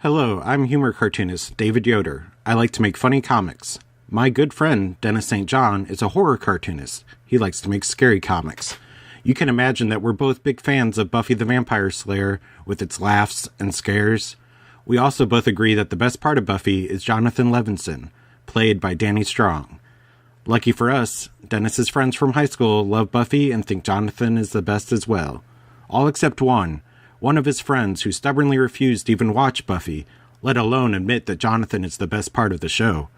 Hello, I'm humor cartoonist David Yoder. I like to make funny comics. My good friend, Dennis St. John, is a horror cartoonist. He likes to make scary comics. You can imagine that we're both big fans of Buffy the Vampire Slayer with its laughs and scares. We also both agree that the best part of Buffy is Jonathan Levinson, played by Danny Strong. Lucky for us, Dennis's friends from high school love Buffy and think Jonathan is the best as well. All except one of his friends who stubbornly refused to even watch Buffy, let alone admit that Jonathan is the best part of the show.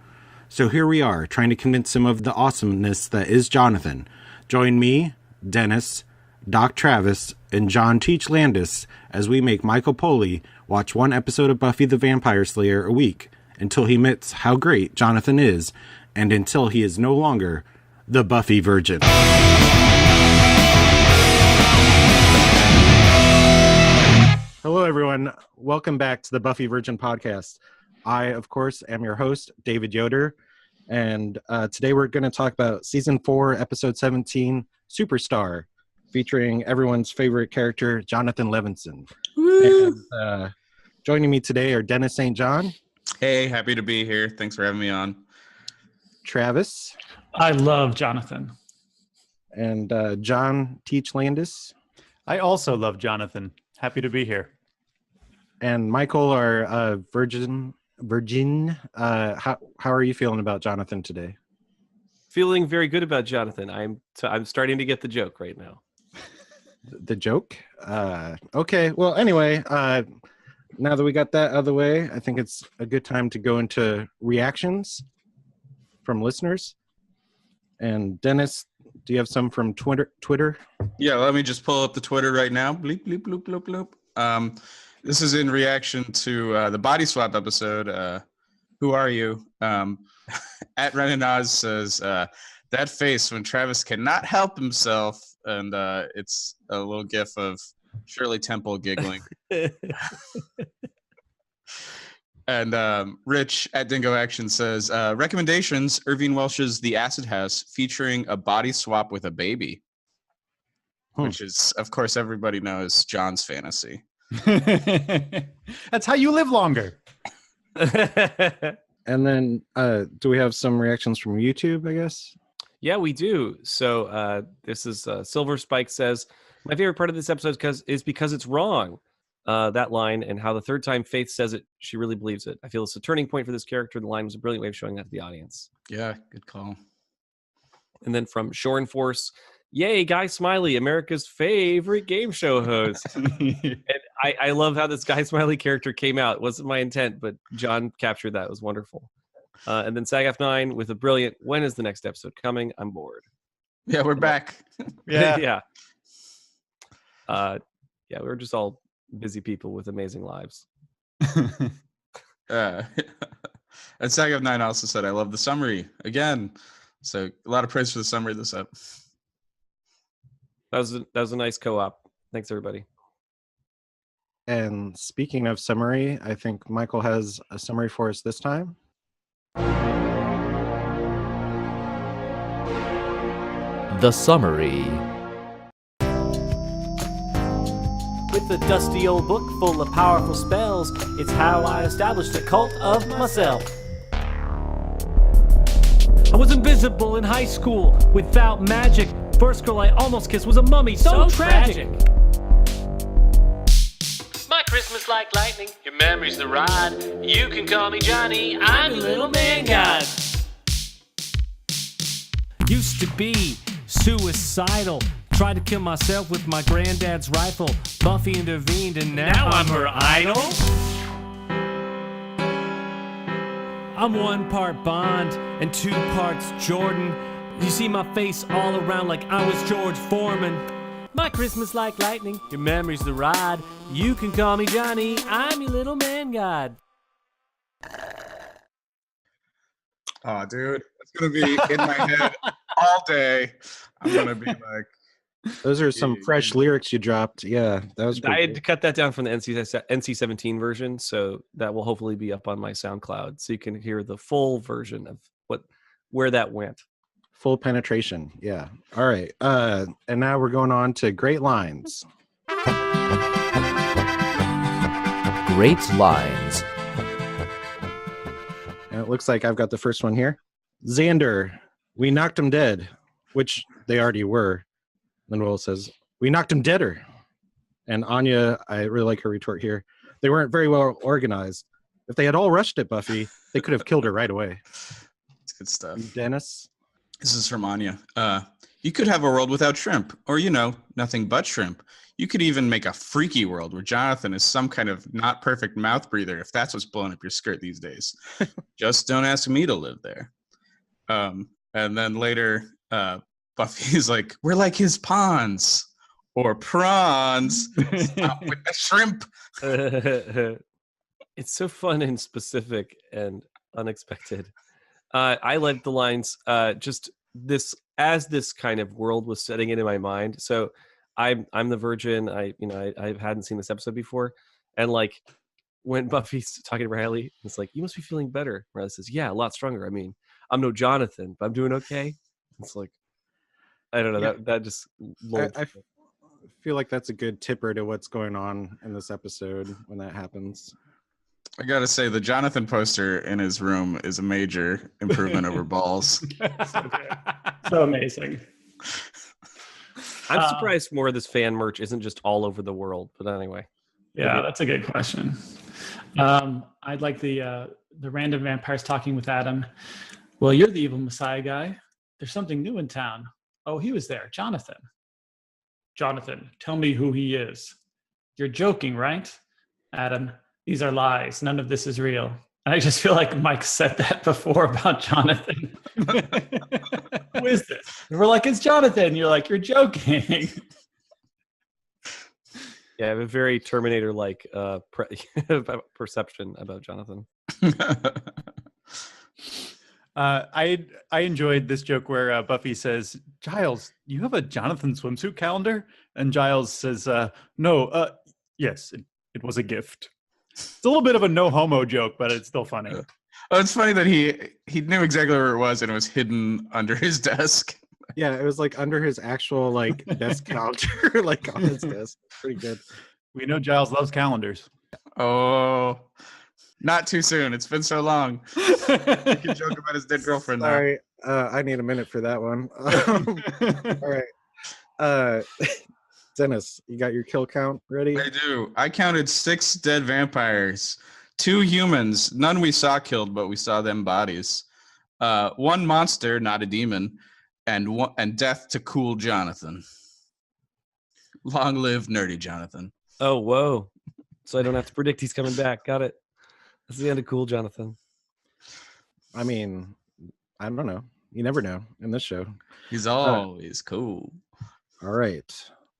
So here we are, trying to convince him of the awesomeness that is Jonathan. Join me, Dennis, Doc Travis, and John Teach Landis as we make Michael Poley watch one episode of Buffy the Vampire Slayer a week until he admits how great Jonathan is and until he is no longer the Buffy Virgin. Hello, everyone. Welcome back to the Buffy Virgin podcast. I, of course, am your host, David Yoder, and today we're going to talk about Season 4, Episode 17, Superstar, featuring everyone's favorite character, Jonathan Levinson. And, joining me today are Dennis St. John. Hey, happy to be here. Thanks for having me on. Travis. I love Jonathan. And John Teach Landis. I also love Jonathan. Happy to be here. And Michael, our Virgin. How are you feeling about Jonathan today? Feeling very good about Jonathan. I'm starting to get the joke right now. The joke? Okay. Well, anyway, now that we got that out of the way, I think it's a good time to go into reactions from listeners. And Dennis, do you have some from Twitter? Yeah, let me just pull up the Twitter right now. Bleep, bleep, bloop, bloop, bloop. This is in reaction to the body swap episode. Who are you? At Renanaz says, that face when Travis cannot help himself. And it's a little gif of Shirley Temple giggling. And Rich at Dingo Action says, recommendations, Irving Welsh's The Acid House, featuring a body swap with a baby. Which is, of course, everybody knows John's fantasy. That's how you live longer. And then do we have some reactions from YouTube, I guess? Yeah, we do. So this is Silver Spike says, my favorite part of this episode is because it's wrong. That line and how the third time Faith says it, she really believes it. I feel it's a turning point for this character. The line was a brilliant way of showing that to the audience. Yeah, good call. And then from Shore and Force, yay, Guy Smiley, America's favorite game show host. And I love how this Guy Smiley character came out. It wasn't my intent, but John captured that. It was wonderful. And then SAGF9 with a brilliant, when is the next episode coming? I'm bored. Yeah, we're back. Yeah. Yeah, we're just all busy people with amazing lives. And SAGF9 also said, I love the summary. Again. So a lot of praise for the summary this up. That was a nice co-op. Thanks, everybody. And speaking of summary, I think Michael has a summary for us this time. The summary. With a dusty old book full of powerful spells, it's how I established a cult of myself. I was invisible in high school without magic. First girl I almost kissed was a mummy, so tragic. My Christmas like lightning, your memory's the ride. You can call me Johnny, I'm your little man god. Used to be suicidal, tried to kill myself with my granddad's rifle. Buffy intervened and now I'm her idol. I'm 1 part Bond and 2 parts Jordan. You see my face all around like I was George Foreman. My Christmas like lightning, your memory's the ride. You can call me Johnny, I'm your little man god. Oh, dude, it's going to be in my head all day. I'm going to be like... Those are some fresh lyrics you dropped. Yeah, that was I had to cut that down from the NC-17 version, so that will hopefully be up on my SoundCloud, so you can hear the full version of where that went. Full penetration. Yeah. All right. And now we're going on to Great Lines. Great Lines. looks like I've got the first one here. Xander, we knocked him dead, which they already were. Then Will says, we knocked him deader. And Anya, I really like her retort here. They weren't very well organized. If they had all rushed at Buffy, they could have killed her right away. It's good stuff. Dennis? This is from Anya. You could have a world without shrimp, or, nothing but shrimp. You could even make a freaky world where Jonathan is some kind of not perfect mouth breather, if that's what's blowing up your skirt these days. Just don't ask me to live there. And then later, Buffy's like, we're like his ponds or prawns. Stop with the shrimp. It's so fun and specific and unexpected. I like the lines, just this as this kind of world was setting in my mind. So I'm the virgin. I hadn't seen this episode before, and like when Buffy's talking to Riley, it's like, you must be feeling better. Riley says, yeah, a lot stronger. I mean, I'm no Jonathan, but I'm doing okay. It's like, I don't know, Yeah. that just I feel like that's a good tipper to what's going on in this episode when that happens. I gotta say, the Jonathan poster in his room is a major improvement over Balls. So amazing. I'm surprised more of this fan merch isn't just all over the world. But anyway, Yeah, that's a good question. I'd like the random vampires talking with Adam. Well, you're the evil Messiah guy. There's something new in town. Oh, he was there. Jonathan. Jonathan, tell me who he is. You're joking, right? Adam, these are lies. None of this is real. And I just feel like Mike said that before about Jonathan. Who is this? And we're like, it's Jonathan. You're like, you're joking. yeah, I have a very Terminator-like perception about Jonathan. I enjoyed this joke where Buffy says, Giles, you have a Jonathan swimsuit calendar? And Giles says, no, yes, it was a gift. It's a little bit of a no homo joke, but it's still funny. Oh, it's funny that he knew exactly where it was and it was hidden under his desk. Yeah, it was like under his actual like desk counter, like on his desk. Pretty good. We know Giles loves calendars. Oh, not too soon. It's been so long. He can joke about his dead girlfriend now. Sorry, I need a minute for that one. All right. Dennis, you got your kill count ready? I do. I counted 6 dead vampires, 2 humans, none we saw killed, but we saw them bodies. 1 monster, not a demon, and death to cool Jonathan. Long live nerdy Jonathan. Oh, whoa. So I don't have to predict he's coming back. Got it. That's the end of cool Jonathan. I mean, I don't know. You never know in this show. He's always cool. All right.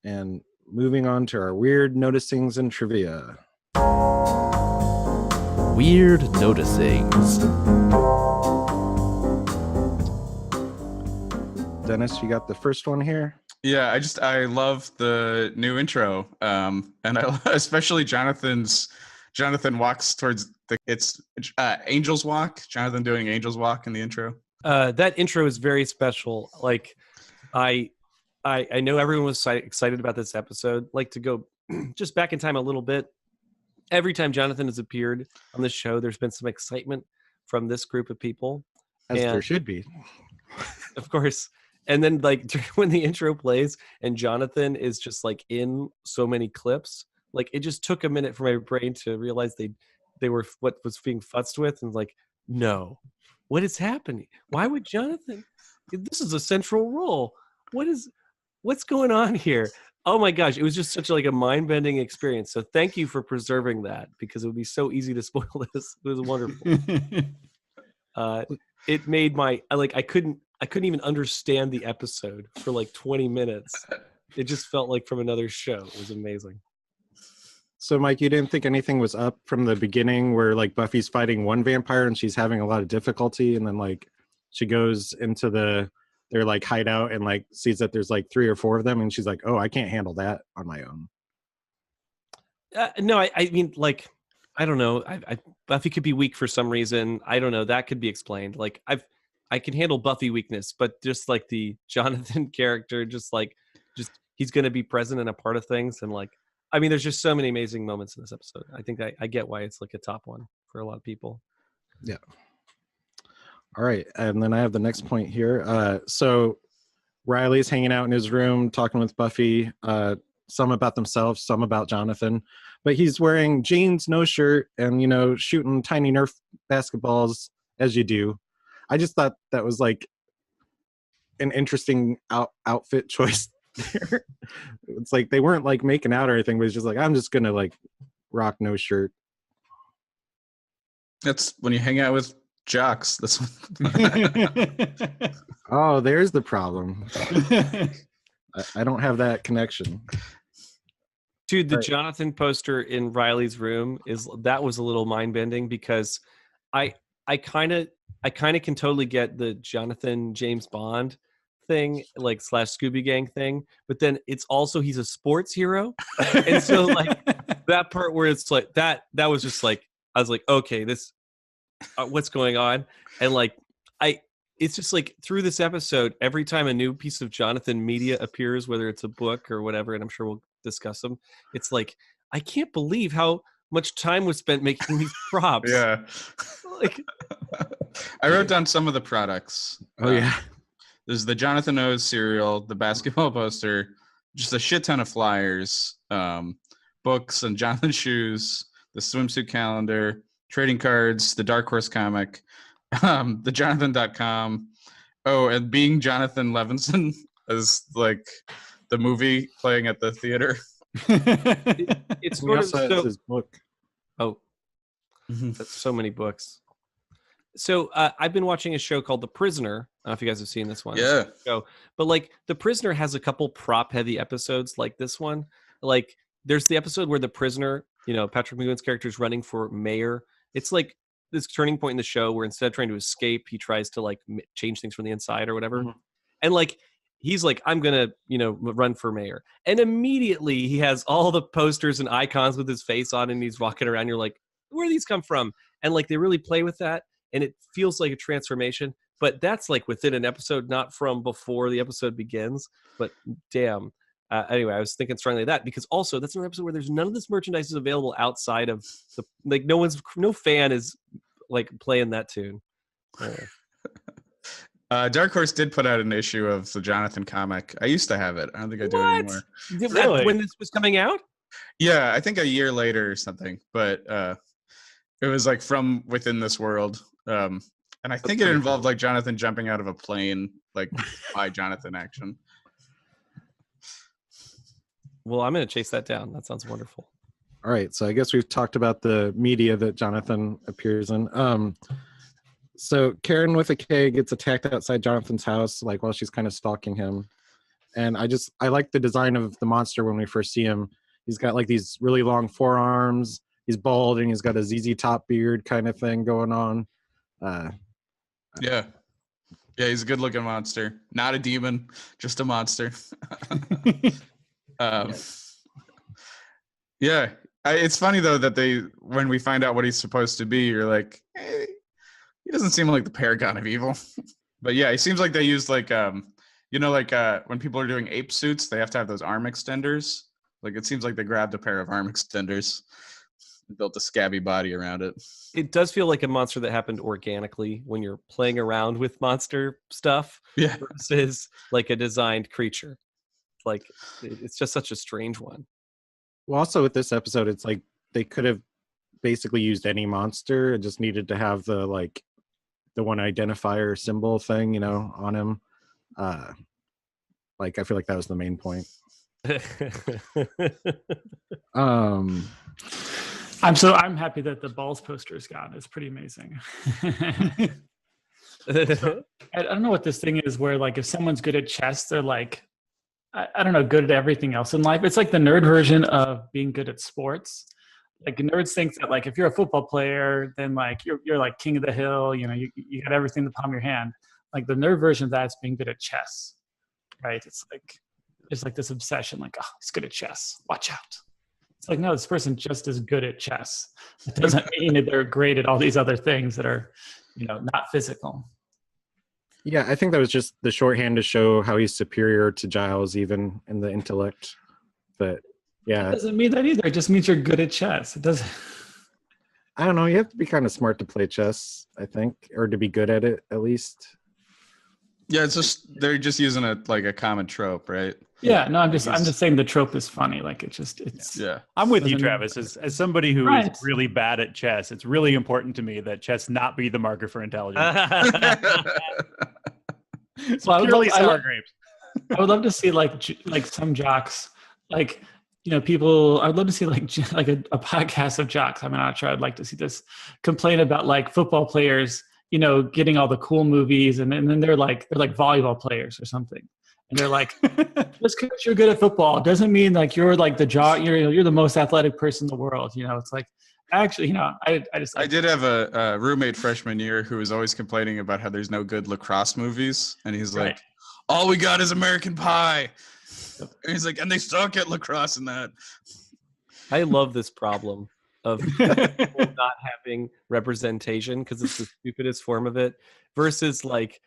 And moving on to our weird noticings and trivia. Weird noticings. Dennis, you got the first one here? Yeah, I love the new intro. And I especially Jonathan walks towards it's Angel's Walk. Jonathan doing Angel's Walk in the intro. That intro is very special. Like, I know everyone was excited about this episode. Like, to go just back in time a little bit, every time Jonathan has appeared on this show, there's been some excitement from this group of people. As there should be. Of course. And then, like, when the intro plays and Jonathan is just, like, in so many clips, like, it just took a minute for my brain to realize they were what was being futzed with. And, like, no. What is happening? Why would Jonathan? This is a central role. What's going on here? Oh my gosh, it was just such like a mind-bending experience. So thank you for preserving that, because it would be so easy to spoil this. It was wonderful. It made I couldn't even understand the episode for like 20 minutes. It just felt like from another show. It was amazing. So Mike, you didn't think anything was up from the beginning where like Buffy's fighting one vampire and she's having a lot of difficulty, and then like she goes into their like hideout and like sees that there's like 3 or 4 of them, and she's like, oh, I can't handle that on my own. No, I mean, like, I don't know. Buffy could be weak for some reason. I don't know. That could be explained. Like, I can handle Buffy weakness, but just like the Jonathan character, just he's going to be present and a part of things. And like, I mean, there's just so many amazing moments in this episode. I think I get why it's like a top one for a lot of people. Yeah. All right, and then I have the next point here. So Riley's hanging out in his room talking with Buffy, some about themselves, some about Jonathan, but he's wearing jeans, no shirt, and shooting tiny Nerf basketballs as you do. I just thought that was like an interesting outfit choice there. It's like they weren't like making out or anything, but it's just like, I'm just gonna like rock no shirt. That's when you hang out with jocks. That's Oh, there's the problem. I don't have that connection. Dude, the Jonathan poster in Riley's room was a little mind bending because I kind of can totally get the Jonathan James Bond thing, like / Scooby Gang thing, but then it's also he's a sports hero, and so like that part where it's like that was just like I was like, okay, this what's going on, and like it's just like through this episode, every time a new piece of Jonathan media appears, whether it's a book or whatever, and I'm sure we'll discuss them, it's like I can't believe how much time was spent making these props. Yeah. Like I wrote down some of the products. Oh yeah. There's the Jonathan O's cereal, the basketball poster, just a shit ton of flyers, books and Jonathan shoes, the swimsuit calendar, trading cards, the Dark Horse comic, the Jonathan.com. Oh, and Being Jonathan Levinson is like the movie playing at the theater. It's sort of so, his book. Oh, that's so many books. So I've been watching a show called The Prisoner. I don't know if you guys have seen this one. Yeah. But like The Prisoner has a couple prop heavy episodes like this one. Like there's the episode where the prisoner, Patrick McGowan's character is running for mayor. It's like this turning point in the show where instead of trying to escape, he tries to like change things from the inside or whatever. Mm-hmm. And like he's like, I'm gonna, run for mayor. And immediately he has all the posters and icons with his face on, and he's walking around. You're like, where do these come from? And like they really play with that. And it feels like a transformation, but that's like within an episode, not from before the episode begins. But damn. Anyway, I was thinking strongly of that because also that's another episode where there's none of this merchandise is available outside of the like no fan is like playing that tune. Dark Horse did put out an issue of the Jonathan comic. I used to have it. I don't think I do it anymore. Really? When this was coming out? Yeah, I think a year later or something. But it was like from within this world. And I think it involved like Jonathan jumping out of a plane, like by Jonathan action. Well, I'm going to chase that down. That sounds wonderful. All right. So I guess we've talked about the media that Jonathan appears in. So Karen with a K gets attacked outside Jonathan's house, like while she's kind of stalking him. And I like the design of the monster when we first see him. He's got like these really long forearms. He's bald and he's got a ZZ Top beard kind of thing going on. Yeah, he's a good-looking monster. Not a demon, just a monster. Yeah, it's funny though that when we find out what he's supposed to be, you're like, hey, he doesn't seem like the paragon of evil. But yeah, he seems like they used like when people are doing ape suits, they have to have those arm extenders. Like it seems like they grabbed a pair of arm extenders and built a scabby body around it. It does feel like a monster that happened organically when you're playing around with monster stuff versus like a designed creature. Like it's just such a strange one. Well, also with this episode, it's like they could have basically used any monster. It just needed to have the one identifier symbol thing, on him. Like I feel like that was the main point. I'm happy that the balls poster is gone. It's pretty amazing. So, I don't know what this thing is where like if someone's good at chess, they're like, I don't know, good at everything else in life. It's like the nerd version of being good at sports. Like nerds think that like if you're a football player, then like you're like king of the hill. You got everything in the palm of your hand. Like the nerd version of that is being good at chess, right? It's like this obsession, like, oh, he's good at chess. Watch out. It's like, no, this person just is good at chess. It doesn't mean that they're great at all these other things that are, not physical. Yeah, I think that was just the shorthand to show how he's superior to Giles, even in the intellect. But yeah, it doesn't mean that either. It just means you're good at chess. It doesn't. I don't know. You have to be kind of smart to play chess, I think, or to be good at it at least. Yeah, it's just they're just using a common trope, right? Yeah, no, I'm just saying the trope is funny. Like it's Yeah. I'm with you, doesn't- Travis. As somebody who Right. is really bad at chess, it's really important to me that chess not be the marker for intelligence. It's Well, purely sour grapes. I would love to see like some jocks, like people. I would love to see like a podcast of jocks. I'm not sure. I'd like to see this complain about like football players, getting all the cool movies, and then they're like volleyball players or something, and they're like, just because you're good at football doesn't mean like you're like you're the most athletic person in the world. It's like actually, I did have a roommate freshman year who was always complaining about how there's no good lacrosse movies, and he's like, all we got is American Pie. And he's like, and they suck at lacrosse and that. I love this problem of people not having representation because it's the stupidest form of it versus like,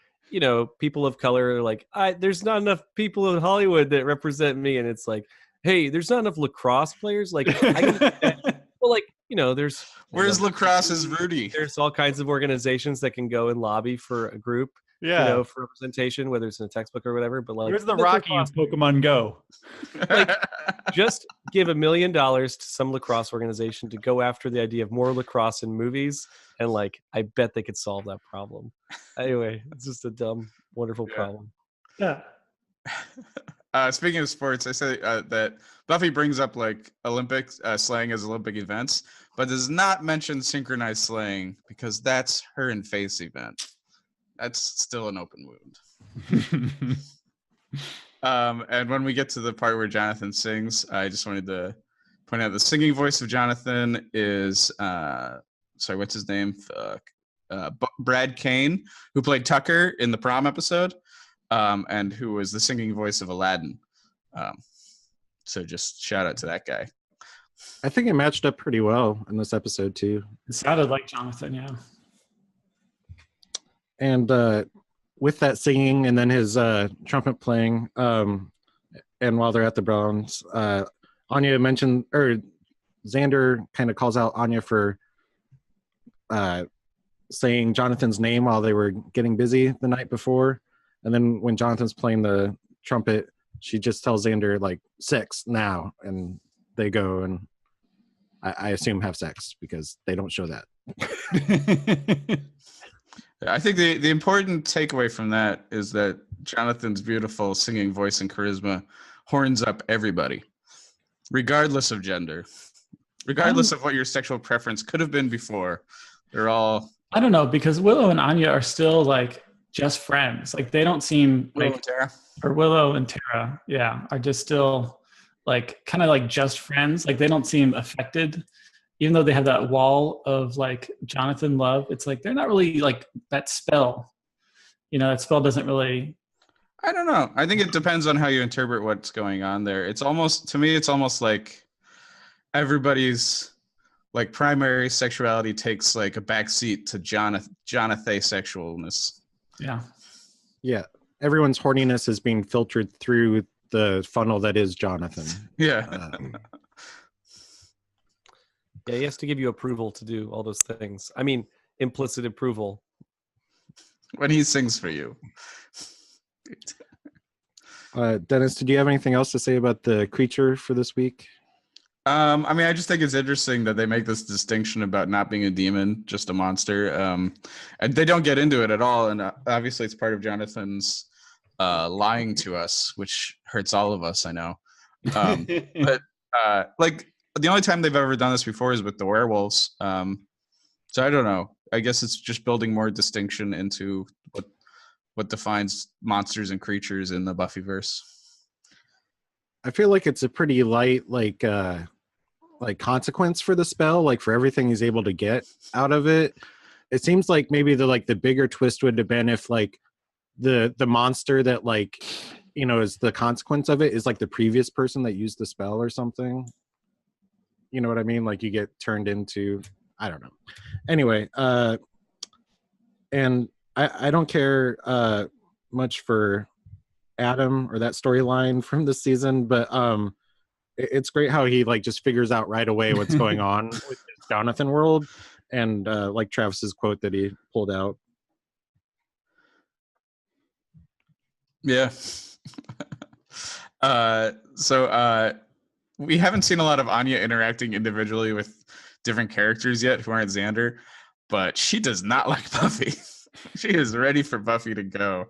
people of color are like, there's not enough people in Hollywood that represent me. And it's like, hey, there's not enough lacrosse players. Like, well, like, there's where's lacrosse's Rudy? There's all kinds of organizations that can go and lobby for a group. Yeah, for representation, whether it's in a textbook or whatever. But like, where's the Rocky in Pokemon Go? Like, just give $1 million to some lacrosse organization to go after the idea of more lacrosse in movies, and like, I bet they could solve that problem. Anyway, it's just a dumb, wonderful problem. Yeah. Speaking of sports, I say that Buffy brings up like Olympics slaying as Olympic events, but does not mention synchronized slaying because that's her and Faith's event. That's still an open wound. And when we get to the part where Jonathan sings, I just wanted to point out the singing voice of Jonathan is sorry, what's his name? Brad Kane, who played Tucker in the prom episode, and who was the singing voice of Aladdin. So just shout out to that guy. I think it matched up pretty well in this episode too. It sounded like Jonathan, yeah. And with that singing and then his trumpet playing, and while they're at the Browns, Anya mentioned, or Xander kind of calls out Anya for saying Jonathan's name while they were getting busy the night before. And then when Jonathan's playing the trumpet, she just tells Xander, like, 6 now. And they go and I assume have sex because they don't show that. I think the important takeaway from that is that Jonathan's beautiful singing voice and charisma horns up everybody, regardless of gender, regardless of what your sexual preference could have been before. They're all... I don't know, because Willow and Anya are still like just friends. Like they don't seem like... Willow and Tara, yeah, are just still like kind of like just friends. Like they don't seem affected. Even though they have that wall of like Jonathan love, it's like they're not really like that spell. That spell doesn't really. I don't know. I think it depends on how you interpret what's going on there. It's almost, to me, it's almost like everybody's like primary sexuality takes like a backseat to Jonathan sexualness. Yeah. Yeah. Everyone's horniness is being filtered through the funnel that is Jonathan. Yeah. Yeah, he has to give you approval to do all those things. I mean, implicit approval. When he sings for you. Dennis, did you have anything else to say about the creature for this week? I mean, I just think it's interesting that they make this distinction about not being a demon, just a monster. And they don't get into it at all. And obviously it's part of Jonathan's lying to us, which hurts all of us, I know. But like, the only time they've ever done this before is with the werewolves. So I don't know. I guess it's just building more distinction into what defines monsters and creatures in the Buffyverse. I feel like it's a pretty light, like consequence for the spell, like for everything he's able to get out of it. It seems like maybe the bigger twist would have been if like the monster that like, is the consequence of it is like the previous person that used the spell or something. You know what I mean? Like you get turned into, I don't know. Anyway, and I don't care much for Adam or that storyline from this season, but it's great how he like just figures out right away what's going on with his Jonathan world. and like Travis's quote that he pulled out. Yeah. So we haven't seen a lot of Anya interacting individually with different characters yet who aren't Xander, but she does not like Buffy. She is ready for Buffy to go.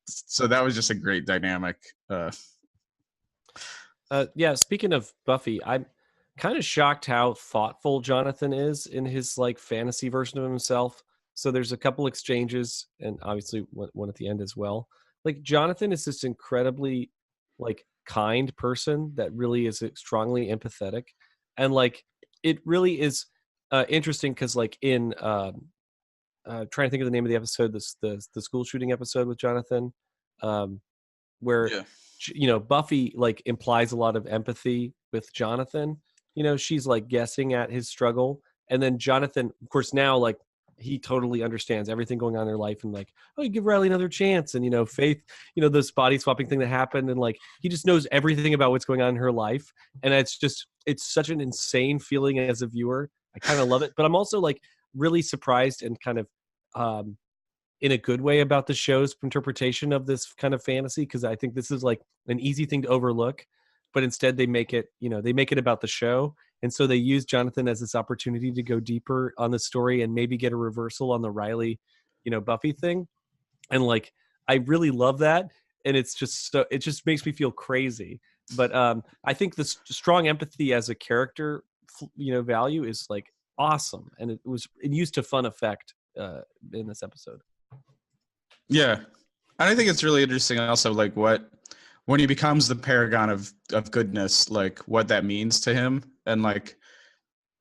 So that was just a great dynamic. Yeah, speaking of Buffy, I'm kind of shocked how thoughtful Jonathan is in his like fantasy version of himself. So there's a couple exchanges, and obviously one at the end as well. Like Jonathan is this incredibly like kind person that really is strongly empathetic, and like it really is interesting because like in trying to think of the name of the episode, the school shooting episode with Jonathan, where you know Buffy like implies a lot of empathy with Jonathan. You know, she's like guessing at his struggle, and then Jonathan, of course, now like he totally understands everything going on in their life, and like, oh, you give Riley another chance, and you know, Faith, you know, this body swapping thing that happened, and like he just knows everything about what's going on in her life, and it's such an insane feeling as a viewer. I kind of love it, but I'm also like really surprised and kind of in a good way about the show's interpretation of this kind of fantasy, because I think this is like an easy thing to overlook, but instead they make it, you know, they make it about the show. And so they use Jonathan as this opportunity to go deeper on the story and maybe get a reversal on the Riley, you know, Buffy thing. And like, I really love that. And it's just, it just makes me feel crazy. But I think the strong empathy as a character, you know, value is like awesome. And it used to fun effect in this episode. Yeah. And I think it's really interesting also, like when he becomes the paragon of goodness, like what that means to him, and like,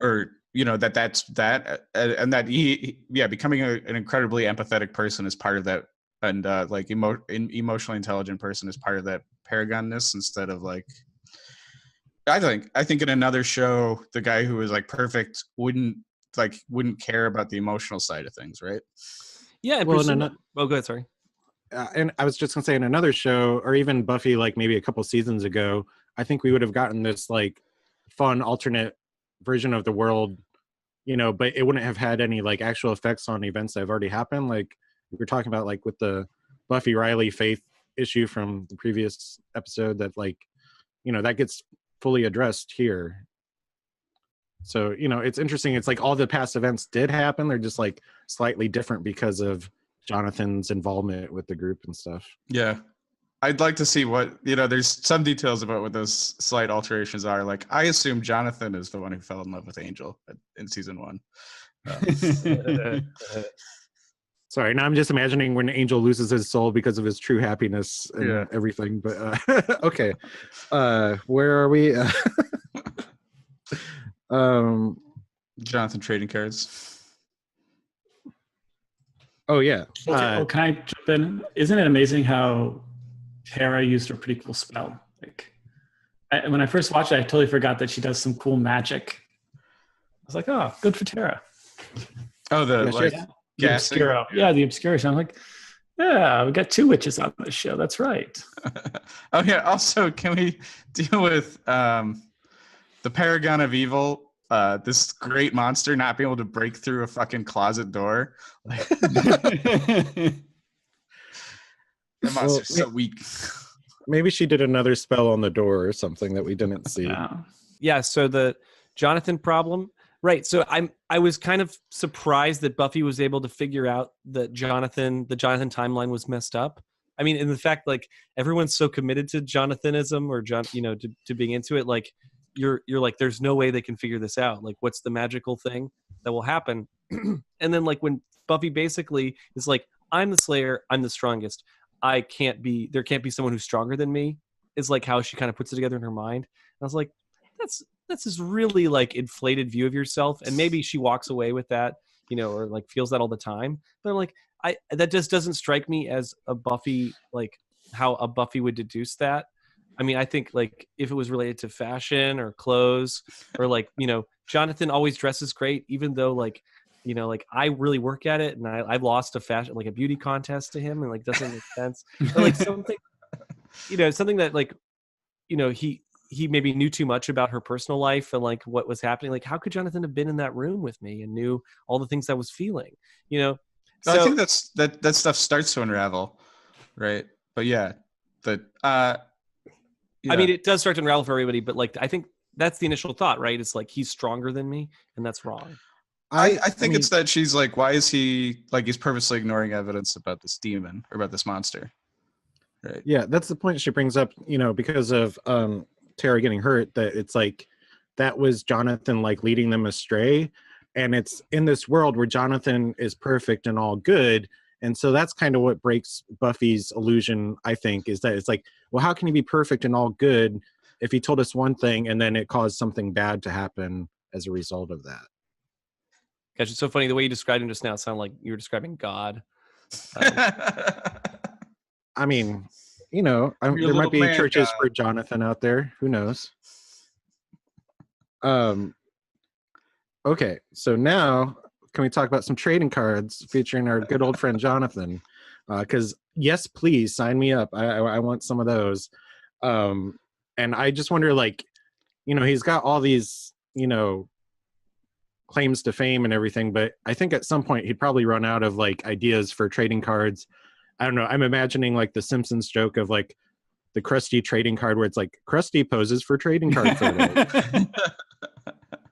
or, you know, that's that, and that becoming an incredibly empathetic person is part of that. And like emotionally intelligent person is part of that paragonness, instead of like, I think in another show, the guy who was like perfect wouldn't care about the emotional side of things. Right. Yeah. Well, go ahead. Sorry. And I was just gonna say, in another show, or even Buffy, like maybe a couple seasons ago, I think we would have gotten this like fun alternate version of the world, you know, but it wouldn't have had any like actual effects on events that have already happened. Like we were talking about, like with the Buffy Riley Faith issue from the previous episode, that like, you know, that gets fully addressed here. So, you know, it's interesting. It's like all the past events did happen. They're just like slightly different because of Jonathan's involvement with the group and stuff. Yeah. I'd like to see what, you know, there's some details about what those slight alterations are. Like, I assume Jonathan is the one who fell in love with Angel in season 1. Sorry, now I'm just imagining when Angel loses his soul because of his true happiness and everything. But okay, where are we? Jonathan trading cards. Oh yeah. Can I jump in? Isn't it amazing how Tara used a pretty cool spell? Like, when I first watched it, I totally forgot that she does some cool magic. I was like, oh, good for Tara. Oh, the Obscuro. Yeah, the Obscuro. I'm like, yeah, we got 2 witches on this show. That's right. Oh yeah. Also, can we deal with the Paragon of Evil? This great monster not being able to break through a fucking closet door. Like, that monster's so weak. Maybe she did another spell on the door or something that we didn't see. Yeah. So the Jonathan problem, right? So I was kind of surprised that Buffy was able to figure out that the Jonathan timeline was messed up. I mean, in the fact, like everyone's so committed to Jonathanism or to being into it, like. You're like, there's no way they can figure this out. Like, what's the magical thing that will happen? And then like when Buffy basically is like, I'm the Slayer, I'm the strongest. There can't be someone who's stronger than me, is like how she kind of puts it together in her mind. And I was like, that's this really like inflated view of yourself. And maybe she walks away with that, you know, or like feels that all the time. But I'm like, that just doesn't strike me as a Buffy, like how a Buffy would deduce that. I mean, I think like if it was related to fashion or clothes or like, you know, Jonathan always dresses great, even though like, you know, like I really work at it and I've lost a beauty contest to him and like doesn't make sense. Or like something, you know, something that like, you know, he he maybe knew too much about her personal life and like what was happening. Like, how could Jonathan have been in that room with me and knew all the things I was feeling? You know, I think that stuff starts to unravel, right? But yeah, I mean, it does start to unravel for everybody, but like, I think that's the initial thought, right? It's like, he's stronger than me, and that's wrong. I think it's that she's like, why is he like, he's purposely ignoring evidence about this demon or about this monster, right? Yeah, that's the point she brings up, you know, because of Tara getting hurt, that it's like that was Jonathan like leading them astray, and it's in this world where Jonathan is perfect and all good, and so that's kind of what breaks Buffy's illusion, I think, is that it's like, well, how can he be perfect and all good if he told us one thing and then it caused something bad to happen as a result of that? Gosh, it's so funny the way you described him just now. It sounded like you were describing God. I mean, you know, there might be churches for Jonathan out there. Who knows? Okay, so now can we talk about some trading cards featuring our good old friend Jonathan? Because yes, please sign me up. I want some of those. And I just wonder, like, you know, he's got all these, you know, claims to fame and everything, but I think at some point he'd probably run out of like ideas for trading cards. I don't know. I'm imagining like the Simpsons joke of like the Krusty trading card where it's like Krusty poses for trading card photos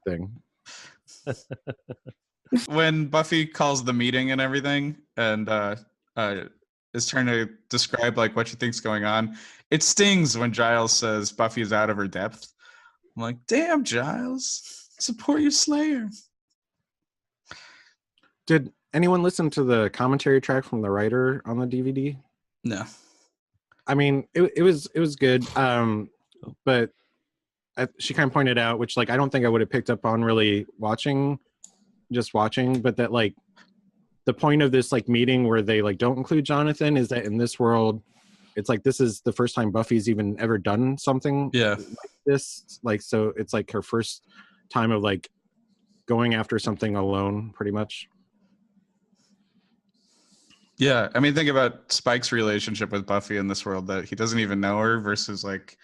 thing. When Buffy calls the meeting and everything, and is trying to describe like what she thinks going on, it stings when Giles says Buffy is out of her depth. I'm like, damn, Giles, support your Slayer. Did anyone listen to the commentary track from the writer on the DVD? No. I mean, it was good, but she kind of pointed out, which like I don't think I would have picked up on really just watching, but that like the point of this like meeting where they like don't include Jonathan is that in this world, it's like this is the first time Buffy's even ever done something like this. Like, so it's like her first time of like going after something alone, pretty much. Yeah, I mean, think about Spike's relationship with Buffy in this world, that he doesn't even know her, versus like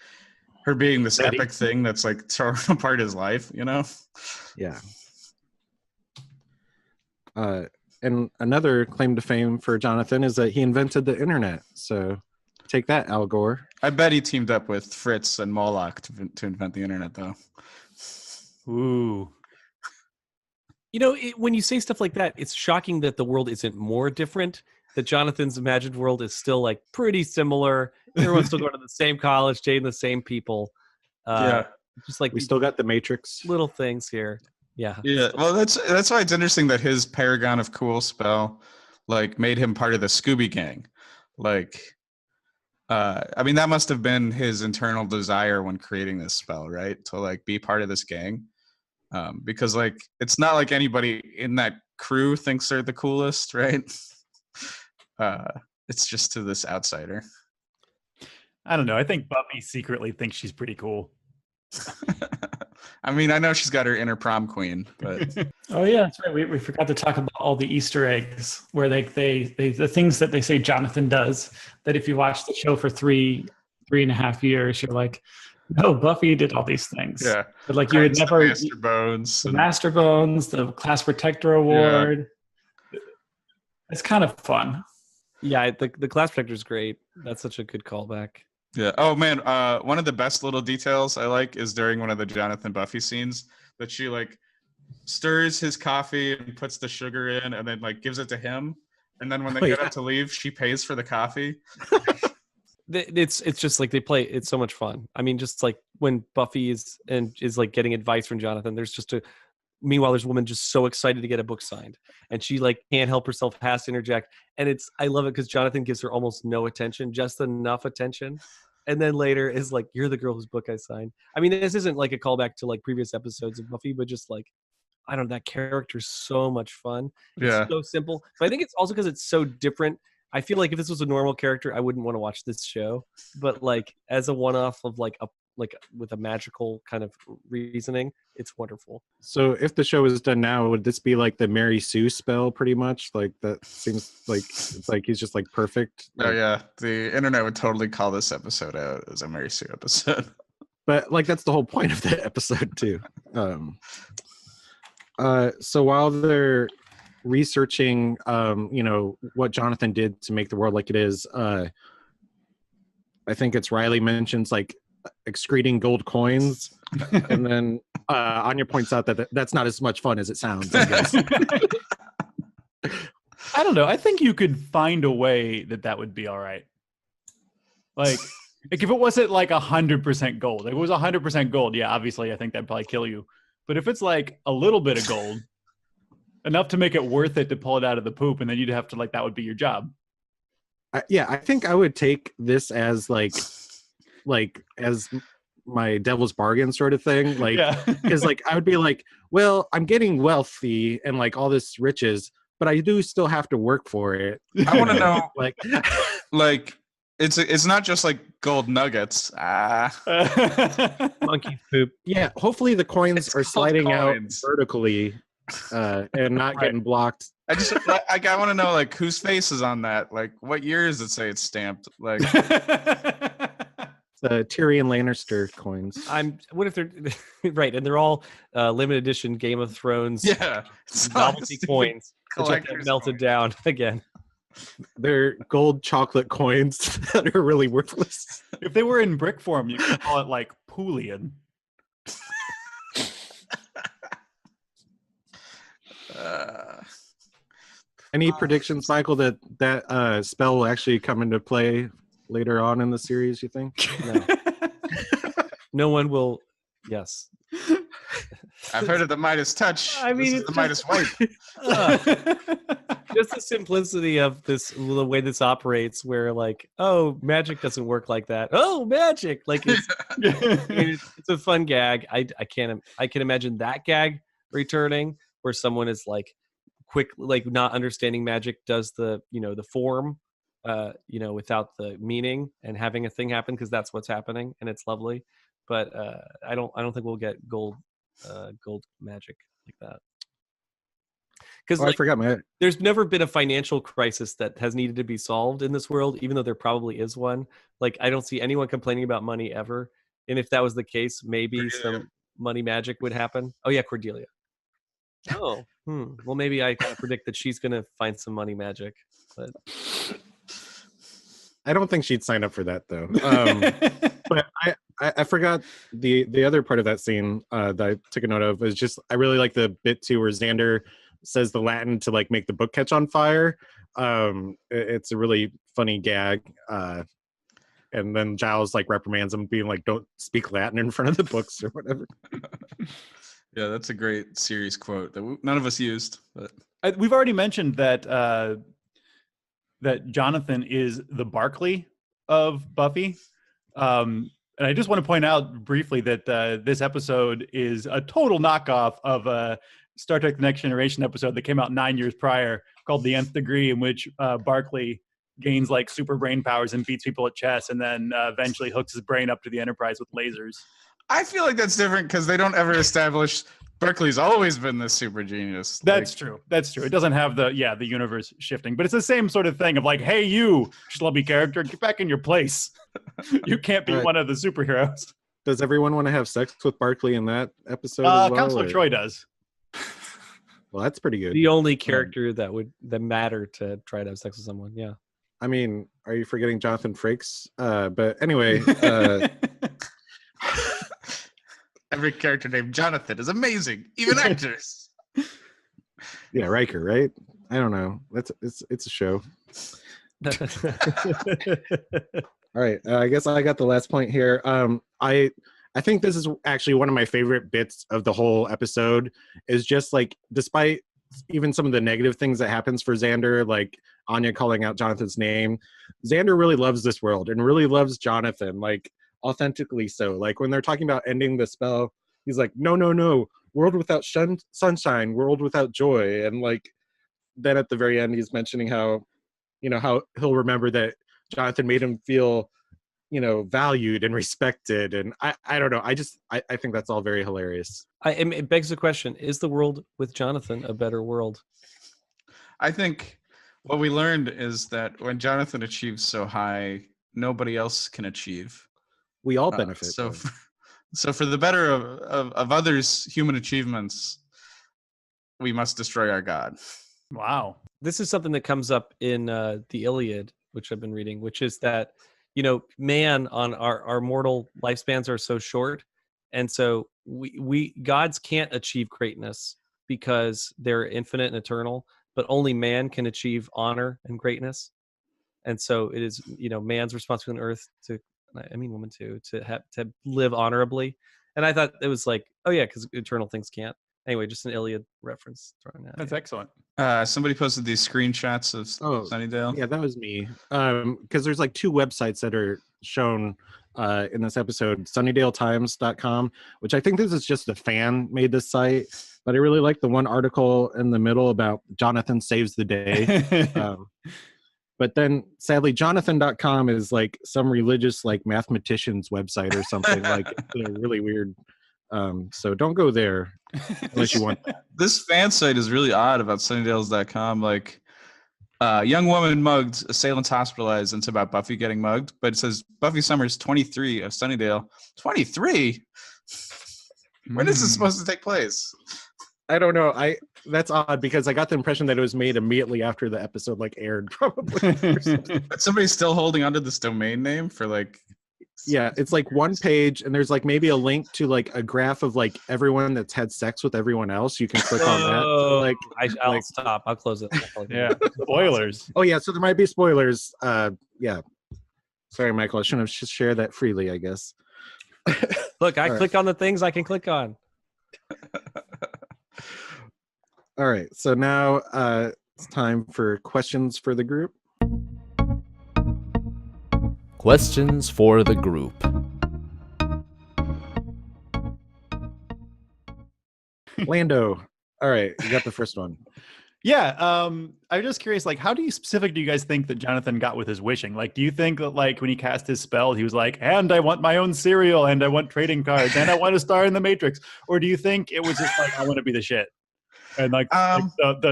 her being this epic thing that's like torn apart his life, you know? Yeah. And another claim to fame for Jonathan is that he invented the internet. So take that, Al Gore. I bet he teamed up with Fritz and Moloch to invent the internet, though. Ooh. You know, when you say stuff like that, it's shocking that the world isn't more different. That Jonathan's imagined world is still like pretty similar. Everyone's still going to the same college, dating the same people. Just like we still got the Matrix. Little things here. Yeah. Yeah. Well, that's why it's interesting that his Paragon of Cool spell like made him part of the Scooby Gang. Like, I mean, that must have been his internal desire when creating this spell, right? To like be part of this gang. Because like it's not like anybody in that crew thinks they're the coolest, right? It's just to this outsider. I don't know. I think Buffy secretly thinks she's pretty cool. I mean, I know she's got her inner prom queen, but oh yeah, that's right. We forgot to talk about all the Easter eggs where they the things that they say Jonathan does. That if you watch the show for three and a half years, you're like, no, Buffy did all these things. Yeah, but like you would never Master Bones, Master Bones, the Class Protector Award. Yeah. It's kind of fun. Yeah, the Class Protector is great. That's such a good callback. Yeah. Oh man, one of the best little details I like is during one of the Jonathan Buffy scenes that she like stirs his coffee and puts the sugar in and then like gives it to him, and then when they get up to leave, she pays for the coffee. It's just like they play. It's so much fun. I mean, just like when Buffy is like getting advice from Jonathan, there's just meanwhile there's a woman just so excited to get a book signed, and she like can't help herself, has to interject, and I love it because Jonathan gives her almost no attention, just enough attention, and then later is like, you're the girl whose book I signed. I mean, this isn't like a callback to like previous episodes of Buffy, but just like, I don't know, that character's so much fun. It's so simple, but I think it's also because it's so different. I feel like if this was a normal character, I wouldn't want to watch this show, but like as a one-off of like with a magical kind of reasoning, it's wonderful. So if the show is done now, would this be like the Mary Sue spell pretty much? Like that seems like it's like he's just like perfect. Oh yeah, the internet would totally call this episode out as a Mary Sue episode. but like that's the whole point of the episode too. So while they're researching, what Jonathan did to make the world like it is, I think it's Riley mentions like excreting gold coins, and then Anya points out that that's not as much fun as it sounds, I guess. I don't know. I think you could find a way that would be all right. Like if it wasn't like 100% gold, if it was 100% gold, yeah, obviously I think that'd probably kill you. But if it's like a little bit of gold, enough to make it worth it to pull it out of the poop, and then you'd have to that would be your job. I think I would take this as like as my devil's bargain sort of thing, because I would be like, well, I'm getting wealthy and like all this riches, but I do still have to work for it. I want to know, it's not just like gold nuggets. Monkey poop. Yeah, hopefully the coins are sliding out vertically and not getting blocked. I want to know like whose face is on that. Like, what year does it say it's stamped? Like. The Tyrion Lannister coins. What if they're right? And they're all limited edition Game of Thrones novelty coins that get melted down again. They're gold chocolate coins that are really worthless. If they were in brick form, you could call it like Poolian. Any predictions, Michael, that spell will actually come into play later on in the series, you think? No. No one will. Yes. I've heard of the Midas touch. I mean, the Midas wipe. Just the simplicity of the way this operates, where like, oh, magic doesn't work like that. Oh, magic! Like it's a fun gag. I can imagine that gag returning, where someone is like quick, like not understanding magic, does the the form. Without the meaning, and having a thing happen because that's what's happening, and it's lovely. But I don't think we'll get gold magic like that. Because I forgot there's never been a financial crisis that has needed to be solved in this world, even though there probably is one. Like I don't see anyone complaining about money ever. And if that was the case, maybe some money magic would happen. Oh yeah, Cordelia. Oh, well maybe I kind of predict that she's gonna find some money magic, but. I don't think she'd sign up for that though. But I forgot the other part of that scene that I took a note of is just I really like the bit too where Xander says the Latin to like make the book catch on fire. It's a really funny gag. And then Giles like reprimands him, being like, "Don't speak Latin in front of the books" or whatever. Yeah, that's a great series quote that none of us used. But we've already mentioned that. That Jonathan is the Barkley of Buffy. And I just want to point out briefly that this episode is a total knockoff of a Star Trek The Next Generation episode that came out 9 years prior called The Nth Degree, in which Barkley gains like super brain powers and beats people at chess, and then eventually hooks his brain up to the Enterprise with lasers. I feel like that's different because they don't ever establish Berkeley's always been this super genius. That's true. That's true. It doesn't have the universe shifting, but it's the same sort of thing of like, hey, you schlubby character, get back in your place. You can't be one of the superheroes. Does everyone want to have sex with Barkley in that episode as well? Counselor Troy does. Well, that's pretty good. The only character that matter to try to have sex with someone. Yeah. I mean, are you forgetting Jonathan Frakes? But anyway. Every character named Jonathan is amazing, even actors. Yeah, Riker, right? I don't know. It's a show. All right, I guess I got the last point here. I think this is actually one of my favorite bits of the whole episode. Is just like, despite even some of the negative things that happens for Xander, like Anya calling out Jonathan's name, Xander really loves this world and really loves Jonathan. Like. Authentically so. Like when they're talking about ending the spell, he's like, no, world without sunshine, world without joy. And like then at the very end he's mentioning how how he'll remember that Jonathan made him feel valued and respected. And I don't know, I think that's all very hilarious. It begs the question, is the world with Jonathan a better world? I think what we learned is that when Jonathan achieves so high, nobody else can achieve. We all benefit. So for the better of others' human achievements, we must destroy our god. Wow. This is something that comes up in the Iliad, which I've been reading, which is that, man on our mortal lifespans are so short. And so we gods can't achieve greatness because they're infinite and eternal, but only man can achieve honor and greatness. And so it is, man's responsibility on earth woman too, to live honorably. And I thought it was like, oh yeah, because eternal things can't. Anyway, just an Iliad reference thrown out. That's excellent. Somebody posted these screenshots of Sunnydale. Yeah, that was me. Because there's like 2 websites that are shown in this episode, sunnydaletimes.com, which I think this is just a fan made this site, but I really like the one article in the middle about Jonathan saves the day. But then sadly, jonathan.com is like some religious like mathematician's website or something. Like it's really weird. So don't go there unless you want that. This fan site is really odd about sunnydales.com. Like, young woman mugged, assailant hospitalized, and it's about Buffy getting mugged. But it says Buffy Summers 23 of Sunnydale. 23? When is this supposed to take place? I don't know. That's odd because I got the impression that it was made immediately after the episode like aired, probably. But somebody's still holding onto this domain name for like. Yeah, it's like one page, and there's like maybe a link to like a graph of like everyone that's had sex with everyone else. You can click on that. So, like, I'll stop. I'll close it. Yeah, spoilers. Oh yeah, so there might be spoilers. Yeah. Sorry, Michael. I shouldn't have shared that freely, I guess. Look, I click on the things I can click on. All right, so now it's time for questions for the group. Questions for the group. Lando. All right, you got the first one. Yeah, I'm just curious, like, how specific do you guys think that Jonathan got with his wishing? Like, do you think that, like, when he cast his spell, he was like, and I want my own cereal, and I want trading cards, and I want to star in the Matrix? Or do you think it was just like, I want to be the shit? And like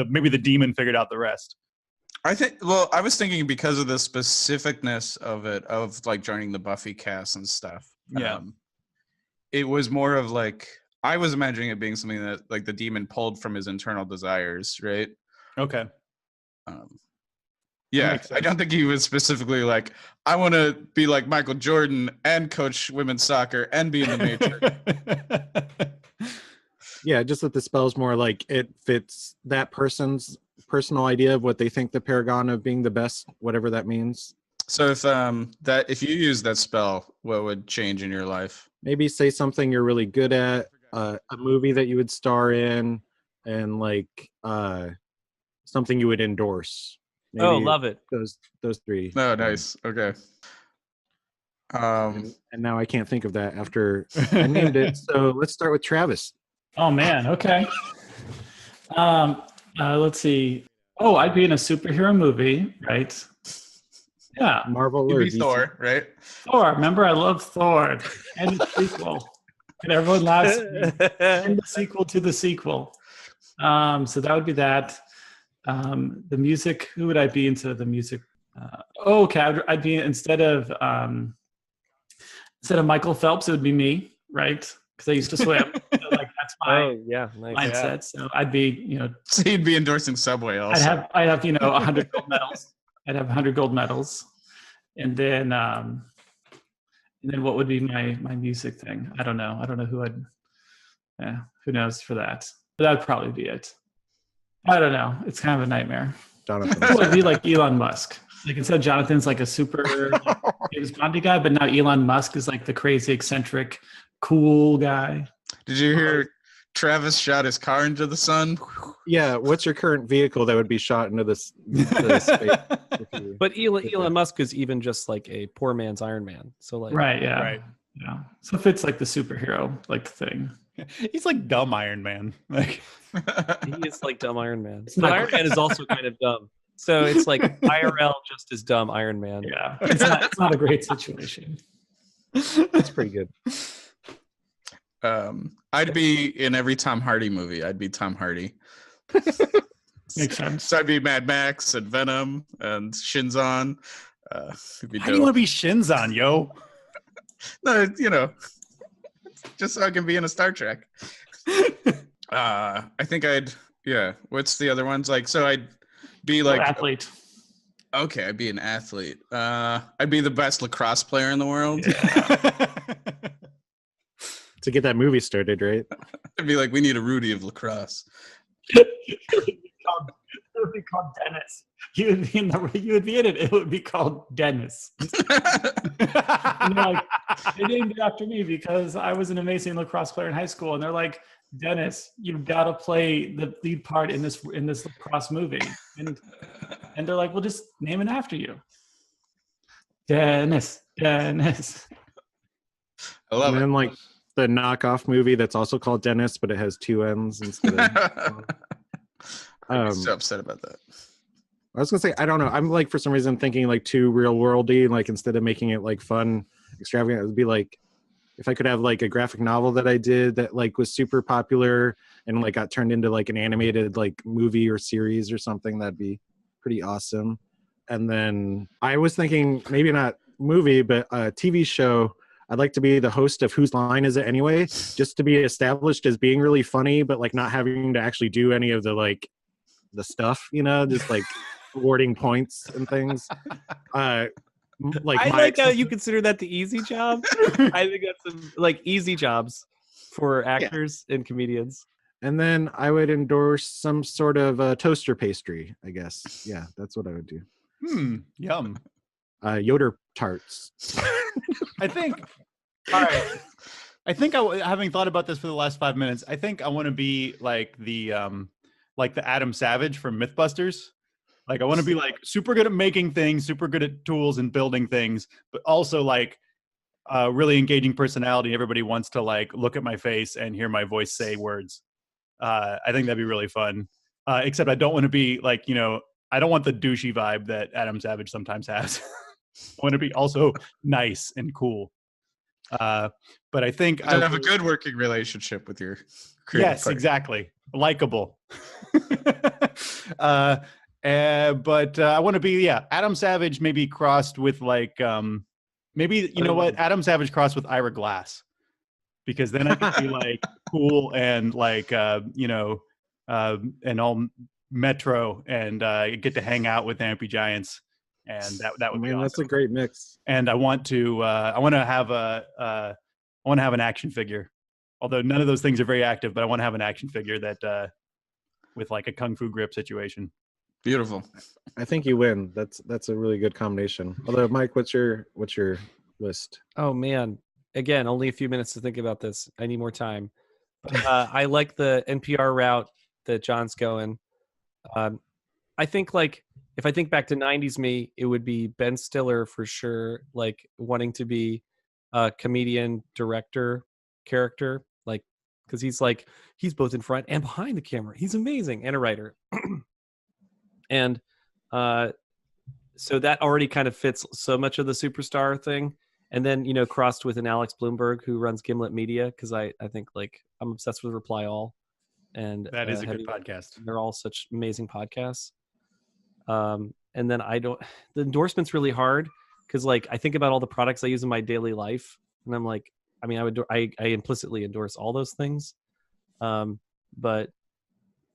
maybe the demon figured out the rest? I was thinking because of the specificness of it, of like joining the Buffy cast and stuff. Yeah. It was more of like, I was imagining it being something that like the demon pulled from his internal desires, right? Okay. Yeah, I don't think he was specifically like, I want to be like Michael Jordan and coach women's soccer and be in the Matrix. Yeah, just that the spell's more like it fits that person's personal idea of what they think the paragon of being the best, whatever that means. So if you use that spell, what would change in your life? Maybe say something you're really good at, a movie that you would star in, and like something you would endorse. Maybe love it. Those 3. Oh, nice. Okay. And now I can't think of that after I named it. So let's start with Travis. Oh man, okay. Let's see. Oh, I'd be in a superhero movie, right? Yeah. Marvel You'd or be DC? Thor, right? Thor. Remember, I love Thor. And the sequel. And everyone laughs at me. And the sequel to the sequel. So that would be that. The music. Who would I be into the music? Okay, I'd be instead of Michael Phelps, it would be me, right? Because I used to swim. So, like that's my nice. mindset. Yeah. So I'd be, So you'd be endorsing Subway also. I'd have 100 gold medals. I'd have 100 gold medals, and then what would be my music thing? I don't know who I'd. Yeah, who knows for that? But that'd probably be it. I don't know. It's kind of a nightmare. Jonathan. It would be like Elon Musk. Like instead, Jonathan's like a super James Bondy guy, but now Elon Musk is like the crazy, eccentric, cool guy. Did you hear Travis shot his car into the sun? Yeah, what's your current vehicle that would be shot into the space? But Elon Musk is even just like a poor man's Iron Man. So like, Right. Yeah. Right. Yeah. So if it's like the superhero like thing. He's like dumb Iron Man. Like he is like dumb Iron Man. not But Iron Man is also kind of dumb. So it's like IRL just as dumb Iron Man. Yeah. It's not a great situation. That's pretty good. I'd be in every Tom Hardy movie. I'd be Tom Hardy. Makes sense. So I'd be Mad Max and Venom and Shinzon. how do you want to be Shinzon, yo? No, just so I can be in a Star Trek. I think what's the other ones? Like, so I'd be like athlete. Okay, I'd be an athlete. I'd be the best lacrosse player in the world. To get that movie started, right? I'd be like, we need a Rudy of lacrosse. It would be called Dennis. You would be in it. It would be called Dennis. And they're like, they named it after me because I was an amazing lacrosse player in high school. And they're like, Dennis, you've got to play the lead part in this lacrosse movie. And they're like, we'll just name it after you. Dennis. I love and it. then like the knockoff movie that's also called Dennis, but it has two N's instead of. I'm so upset about that. I was gonna say, I don't know. I'm like, for some reason, thinking like too real worldy. Like, instead of making it like fun, extravagant, it would be like if I could have like a graphic novel that I did that like was super popular and like got turned into like an animated like movie or series or something. That'd be pretty awesome. And then I was thinking maybe not movie, but a TV show. I'd like to be the host of Whose Line Is It Anyway? Just to be established as being really funny, but like not having to actually do any of the like the stuff, you know, just like awarding points and things. I like how you consider that the easy job. I think that's like easy jobs for actors and comedians. And then I would endorse some sort of toaster pastry, I guess. Yeah, that's what I would do. Yum. Yoder tarts. I think. All right. I think having thought about this for the last 5 minutes, I think I want to be like the Adam Savage from MythBusters. Like, I want to be like super good at making things, super good at tools and building things, but also like really engaging personality. Everybody wants to like look at my face and hear my voice say words. I think that'd be really fun. Except I don't want to be like, you know, I don't want the douchey vibe that Adam Savage sometimes has. I want to be also nice and cool. But I think I have a good working relationship with your creative yes, partner. exactly. Likeable. But I want to be, Adam Savage maybe crossed with like, maybe, you know what? Adam Savage crossed with Ira Glass. Because then I could be like cool and like, and all metro and get to hang out with Ampy Giants. And that would be awesome. That's a great mix. And I want to have an action figure. Although none of those things are very active, but I want to have an action figure that with like a kung fu grip situation. Beautiful. I think you win. That's a really good combination. Although, Mike, what's your list? Oh man, again, only a few minutes to think about this. I need more time. I like the NPR route that John's going. I think like if I think back to 90s me, it would be Ben Stiller for sure, like wanting to be a comedian director character, like because he's both in front and behind the camera. He's amazing and a writer. And so that already kind of fits so much of the superstar thing. And then, you know, crossed with an Alex Bloomberg who runs Gimlet Media, because I think like I'm obsessed with Reply All. And that is a good podcast. They're all such amazing podcasts. And then the endorsement's really hard because like I think about all the products I use in my daily life, and I'm like, I mean, I implicitly endorse all those things. But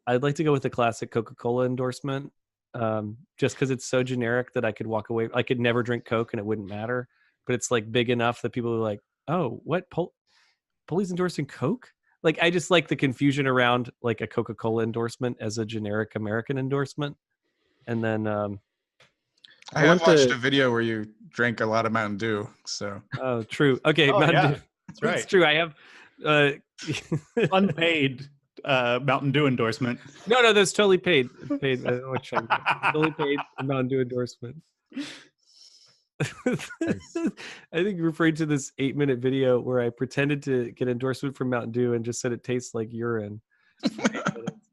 I'd like to go with the classic Coca-Cola endorsement, just because it's so generic that I could walk away. I could never drink Coke and it wouldn't matter. But it's like big enough that people are like, oh, what? Police endorsing Coke? Like, I just like the confusion around like a Coca-Cola endorsement as a generic American endorsement. And then I have watched a video where you drank a lot of Mountain Dew. So oh, true. Okay, Mountain Dew. That's right. It's true. I have unpaid Mountain Dew endorsement. No, that's totally paid. Paid. I don't know what totally paid Mountain Dew endorsement. I think referring to this 8-minute video where I pretended to get endorsement from Mountain Dew and just said it tastes like urine.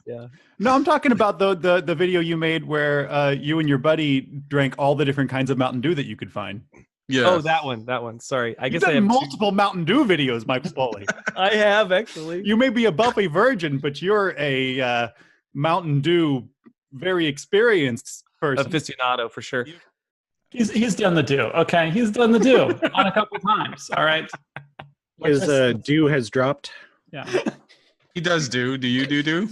Yeah. No, I'm talking about the video you made where you and your buddy drank all the different kinds of Mountain Dew that you could find. Yeah. Oh, that one. Sorry. I guess I have multiple Mountain Dew videos, Michael Foley. I have actually. You may be a Buffy Virgin, but you're a Mountain Dew very experienced person. Aficionado for sure. He's done the do. Okay, he's done the do on a couple times. All right. His dew has dropped. Yeah. He does do. Do you do?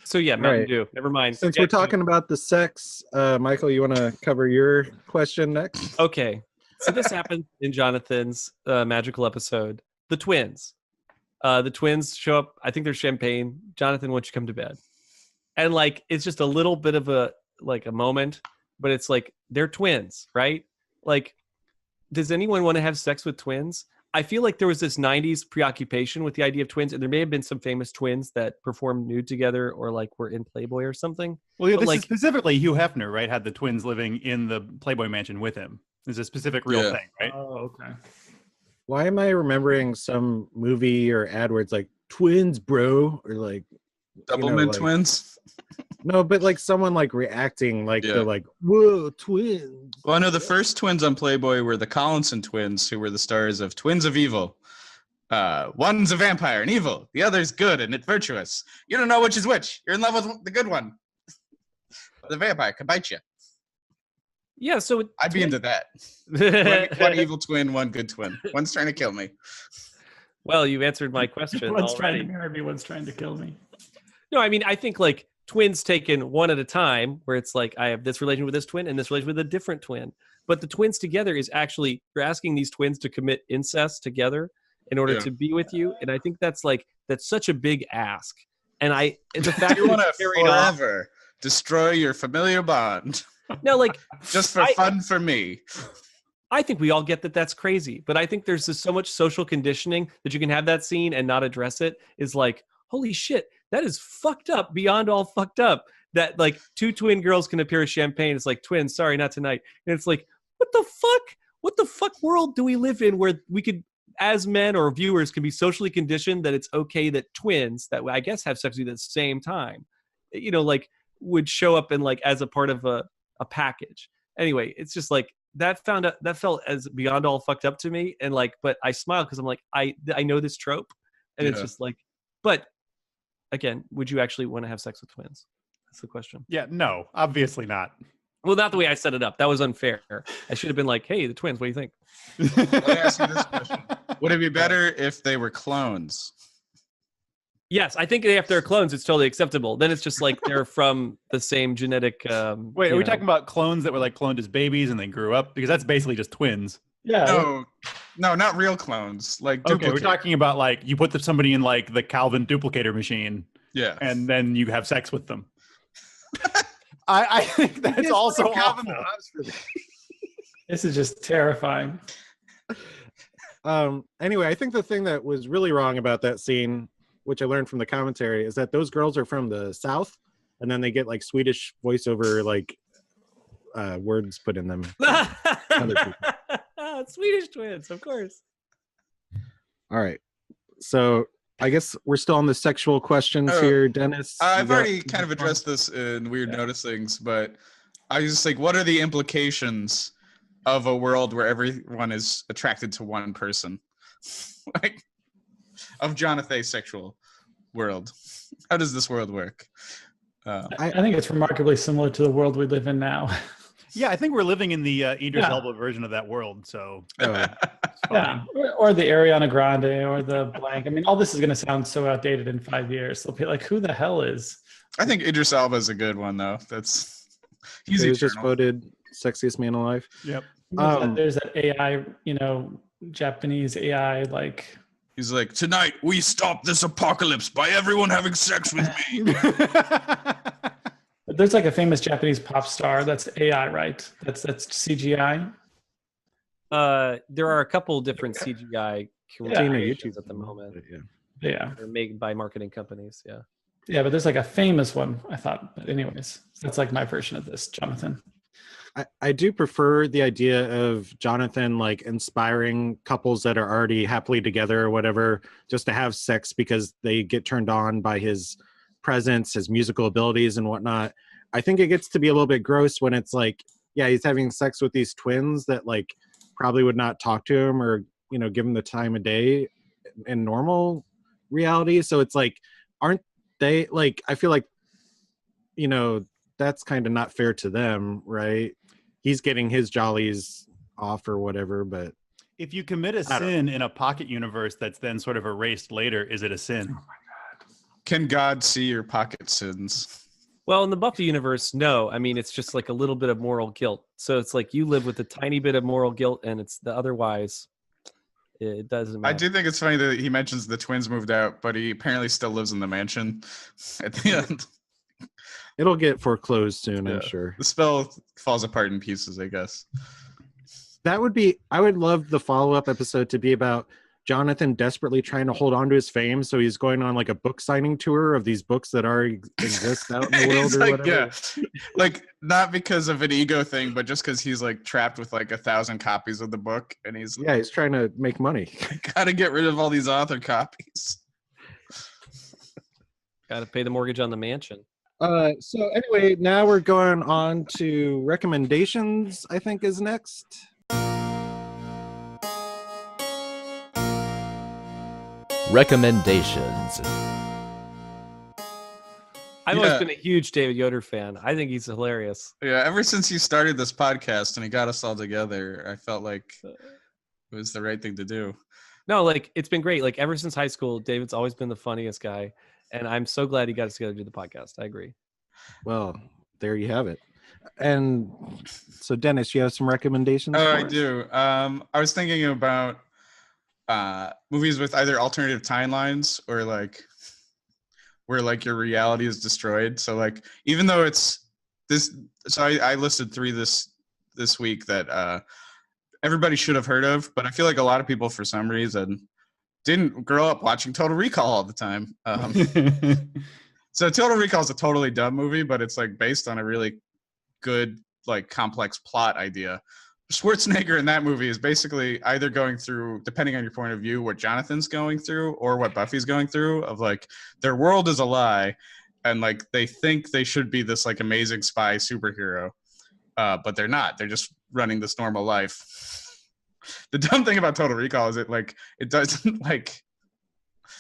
So yeah, Mountain Right. Dew. Never mind. Since Yeah, we're talking about the sex, Michael, you want to cover your question next? Okay. So this happened in Jonathan's magical episode. The twins. The twins show up. I think they're champagne. Jonathan, why don't you come to bed? And like, it's just a little bit of a moment, but it's like they're twins, right? Like, does anyone want to have sex with twins? I feel like there was this 90s preoccupation with the idea of twins, and there may have been some famous twins that performed nude together or like were in Playboy or something. Well, yeah, But, this like, is specifically Hugh Hefner, right? Had the twins living in the Playboy mansion with him. This is a specific real Yeah. thing, right? Oh, okay. Why am I remembering some movie or ad where it's like twins, bro, or like Doublemint like, twins? No, but like someone like reacting like Yeah. they're like, whoa, twins. Well, I know the first twins on Playboy were the Collinson twins, who were the stars of Twins of Evil. One's a vampire and evil. The other's good and virtuous. You don't know which is which. You're in love with the good one. The vampire could bite you. yeah, so I'd be into that. One evil twin, one good twin. One's trying to kill me. Well, you answered my question One's trying already. to marry me, one's trying to kill me. No, I mean, I think like twins taken one at a time, where it's like I have this relation with this twin and this relation with a different twin. But the twins together is actually, you're asking these twins to commit incest together in order Yeah. to be with you. And I think that's such a big ask. And the fact You that want it's to carried off. forever destroy your familiar bond No, like just for fun for me. I think we all get that that's crazy, but I think there's just so much social conditioning that you can have that scene and not address it is like, holy shit, that is fucked up beyond all fucked up. That like two twin girls can appear as champagne. It's like twins, sorry, not tonight. And it's like, what the fuck? What the fuck world do we live in where we could, as men or viewers, can be socially conditioned that it's okay that twins that I guess have sex with you at the same time, like would show up in like as a part of a package. Anyway, it's just like that felt as beyond all fucked up to me. And like, but I smile because I'm like, I know this trope. And it's Yeah. just like, but again, would you actually want to have sex with twins? That's the question. Yeah, no, obviously not. Well, not the way I set it up. That was unfair. I should have been like, hey, the twins, what do you think? Let me ask you this question. Would it be better if they were clones? Yes, I think if they're clones, it's totally acceptable. Then it's just like they're from the same genetic. Wait, are we talking about clones that were like cloned as babies and they grew up? Because that's basically just twins. Yeah. No, not real clones. Like Okay, duplicate. we're talking about like you put somebody in like the Calvin duplicator machine Yeah. and then you have sex with them. I think that's also awful. This is just terrifying. Anyway, I think the thing that was really wrong about that scene, which I learned from the commentary, is that those girls are from the South, and then they get like Swedish voiceover like words put in them. Other people. Swedish twins, of course. All right, so I guess we're still on the sexual questions Oh, here, Dennis. I've You got- already kind of addressed this in Weird Noticings, but I was just like, what are the implications of a world where everyone is attracted to one person? Like, of Jonathan's sexual world. How does this world work? I think it's remarkably similar to the world we live in now. Yeah, I think we're living in the Idris Yeah. Elba version of that world. So Yeah, or the Ariana Grande or the blank. I mean, all this is going to sound so outdated in 5 years. They'll be like, who the hell is? I think Idris Elba is a good one, though. He's he was just eternal. voted sexiest man alive. yep. There's that AI, Japanese AI, like, He's like, tonight we stop this apocalypse by everyone having sex with me. but there's like a famous Japanese pop star that's AI, right? That's CGI. There are a couple different CGI creations at the moment. Yeah. Yeah. They're made by marketing companies. Yeah. Yeah, but there's like a famous one, I thought. But anyways, that's like my version of this, Jonathan. I do prefer the idea of Jonathan like inspiring couples that are already happily together or whatever just to have sex because they get turned on by his presence, his musical abilities and whatnot. I think it gets to be a little bit gross when it's like, yeah, he's having sex with these twins that like probably would not talk to him or, give him the time of day in normal reality. So it's like, aren't they like, I feel like, that's kind of not fair to them, right? He's getting his jollies off or whatever, but If you commit a sin in a pocket universe that's then sort of erased later, is it a sin? Can God see your pocket sins? Well, in the Buffy universe, no. I mean, it's just like a little bit of moral guilt. So it's like you live with a tiny bit of moral guilt, and it's the otherwise, it doesn't matter. I do think it's funny that he mentions the twins moved out, but he apparently still lives in the mansion at the end. It'll get foreclosed soon, I'm sure. The spell falls apart in pieces, I guess. I would love the follow-up episode to be about Jonathan desperately trying to hold on to his fame, so he's going on like a book signing tour of these books that already exist out in the world or whatever. Yeah, like not because of an ego thing, but just because he's like trapped with like 1,000 copies of the book, and he's trying to make money. Gotta get rid of all these author copies. Got to pay the mortgage on the mansion. So anyway, now we're going on to recommendations, I think is next. Recommendations. I've always been a huge David Yoder fan. I think he's hilarious. Yeah, ever since he started this podcast and he got us all together, I felt like it was the right thing to do. No, like it's been great. Like ever since high school, David's always been the funniest guy. And I'm so glad he got us together to do the podcast. I agree. Well, there you have it. And so, Dennis, you have some recommendations? Oh, I do. I was thinking about movies with either alternative timelines or like where like your reality is destroyed. So like even though it's this, so I listed 3 this week that everybody should have heard of, but I feel like a lot of people for some reason didn't grow up watching Total Recall all the time. So Total Recall is a totally dumb movie, but it's like based on a really good, like complex plot idea. Schwarzenegger in that movie is basically either going through, depending on your point of view, what Jonathan's going through or what Buffy's going through, of like their world is a lie and like they think they should be this like amazing spy superhero, but they're not. They're just running this normal life. The dumb thing about Total Recall is it doesn't like,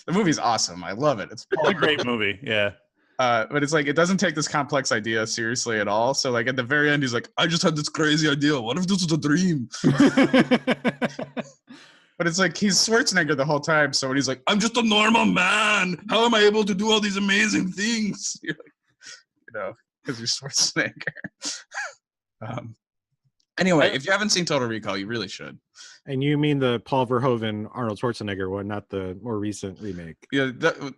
the movie's awesome. I love it. It's a great movie. Yeah. But it's like, it doesn't take this complex idea seriously at all. So like at the very end, he's like, I just had this crazy idea. What if this was a dream? But it's like, he's Schwarzenegger the whole time. So when he's like, I'm just a normal man. How am I able to do all these amazing things? You're like, because you're Schwarzenegger. Anyway, if you haven't seen Total Recall, you really should. And you mean the Paul Verhoeven, Arnold Schwarzenegger one, not the more recent remake. Yeah,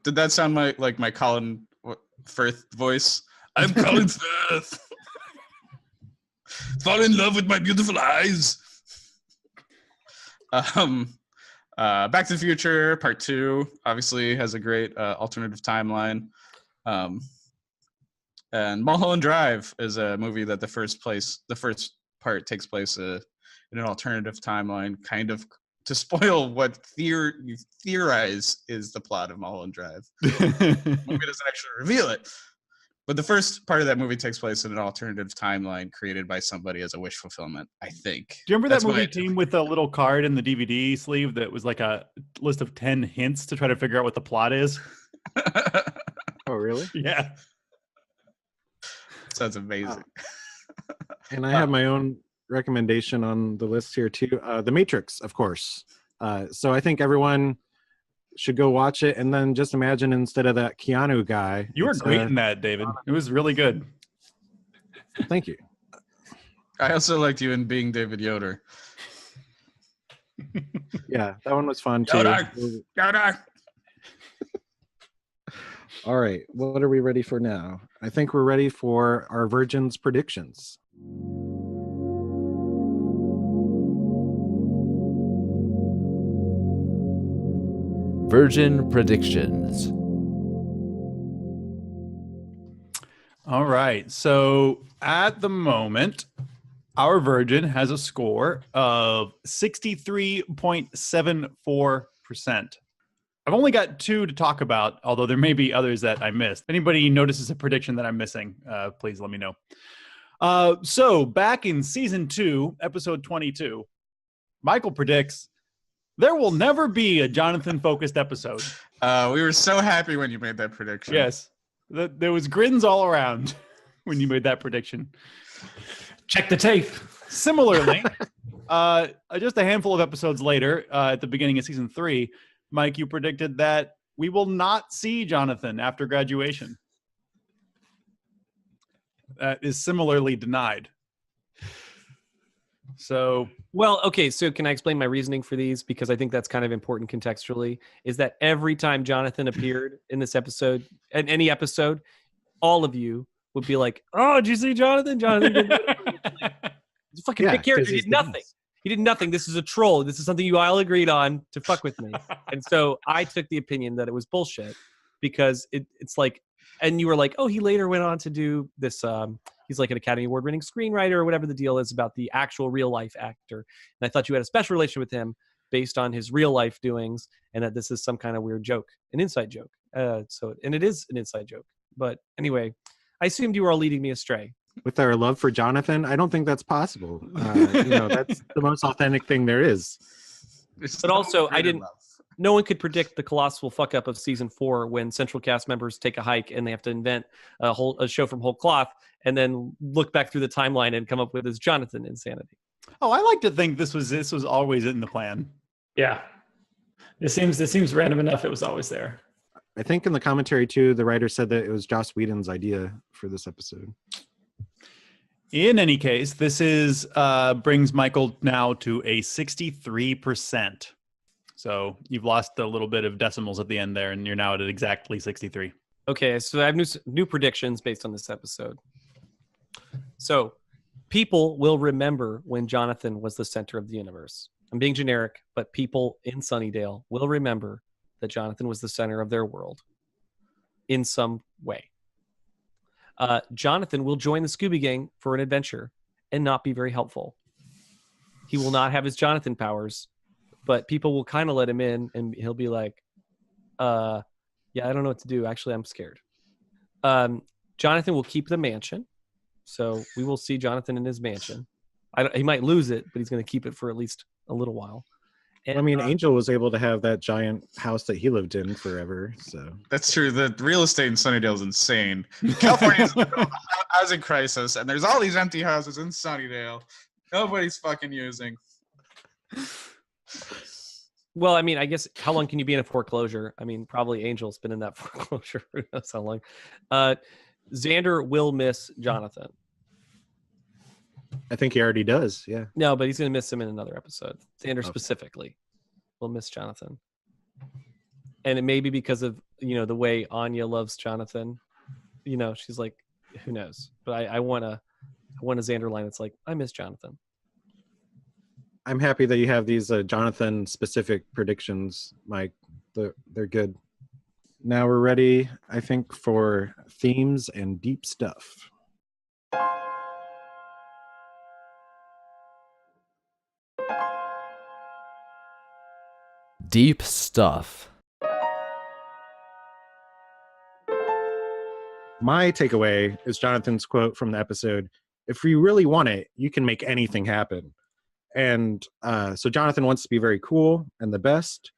did that sound like my Colin Firth voice? I'm Colin Firth. Fall in love with my beautiful eyes. Back to the Future Part 2 obviously has a great alternative timeline. And Mulholland Drive is a movie that the first part takes place in an alternative timeline, kind of to spoil what you theorize is the plot of Mulholland Drive. The movie doesn't actually reveal it, but the first part of that movie takes place in an alternative timeline created by somebody as a wish fulfillment, I think. Do you remember that movie came with a little card in the DVD sleeve that was like a list of 10 hints to try to figure out what the plot is? Oh, really? Yeah. Sounds amazing. And I have my own recommendation on the list here too. The Matrix, of course. So I think everyone should go watch it, and then just imagine instead of that Keanu guy. You were great in that, David. It was really good. Thank you. I also liked you in being David Yoder. Yeah, that one was fun too. Yoder. All right, what are we ready for now? I think we're ready for our Virgin's predictions. Virgin predictions. All right. So at the moment, our Virgin has a score of 63.74%. I've only got 2 to talk about, although there may be others that I missed. If anybody notices a prediction that I'm missing, please let me know. So back in season 2, episode 22, Michael predicts there will never be a Jonathan-focused episode. We were so happy when you made that prediction. Yes. There was grins all around when you made that prediction. Check the tape. Similarly, just a handful of episodes later, at the beginning of season 3, Mike, you predicted that we will not see Jonathan after graduation. That is similarly denied. So, well, okay. So can I explain my reasoning for these? Because I think that's kind of important contextually, is that every time Jonathan appeared in this episode, in any episode, all of you would be like, oh, did you see Jonathan? Jonathan did he's a fucking big character. He did nothing. He did nothing. This is a troll. This is something you all agreed on to fuck with me. And so I took the opinion that it was bullshit because it's like, and you were like, oh, he later went on to do this. He's like an Academy Award winning screenwriter or whatever the deal is about the actual real life actor. And I thought you had a special relationship with him based on his real life doings and that this is some kind of weird joke, an inside joke. And it is an inside joke. But anyway, I assumed you were all leading me astray. With our love for Jonathan, I don't think that's possible. That's the most authentic thing there is. But also, no one could predict the colossal fuck up of season 4 when central cast members take a hike and they have to invent a show from whole cloth and then look back through the timeline and come up with this Jonathan insanity. Oh, I like to think this was always in the plan. Yeah, this seems random enough. It was always there. I think in the commentary too, the writer said that it was Joss Whedon's idea for this episode. In any case, this is brings Michael now to a 63%. So you've lost a little bit of decimals at the end there, and you're now at exactly 63. Okay, so I have new predictions based on this episode. So people will remember when Jonathan was the center of the universe. I'm being generic, but people in Sunnydale will remember that Jonathan was the center of their world in some way. Jonathan will join the Scooby Gang for an adventure and not be very helpful. He will not have his Jonathan powers, but people will kind of let him in and he'll be like, yeah, I don't know what to do. Actually, I'm scared. Jonathan will keep the mansion. So we will see Jonathan in his mansion. He might lose it, but he's going to keep it for at least a little while. And, I mean, Angel was able to have that giant house that he lived in forever. So that's true. The real estate in Sunnydale is insane. California is a housing crisis, and there's all these empty houses in Sunnydale. Nobody's fucking using. Well, I mean, I guess how long can you be in a foreclosure? I mean, probably Angel's been in that foreclosure. Who knows how long? Xander will miss Jonathan. I think he already does. Yeah. No, but he's going to miss him in another episode. Xander specifically will miss Jonathan. And it may be because of, the way Anya loves Jonathan. She's like, who knows? But I want a Xander line that's like, I miss Jonathan. I'm happy that you have these Jonathan specific predictions, Mike. They're good. Now we're ready, I think, for themes and deep stuff. Deep stuff. My takeaway is Jonathan's quote from the episode, "If you really want it, you can make anything happen." And so Jonathan wants to be very cool and the best,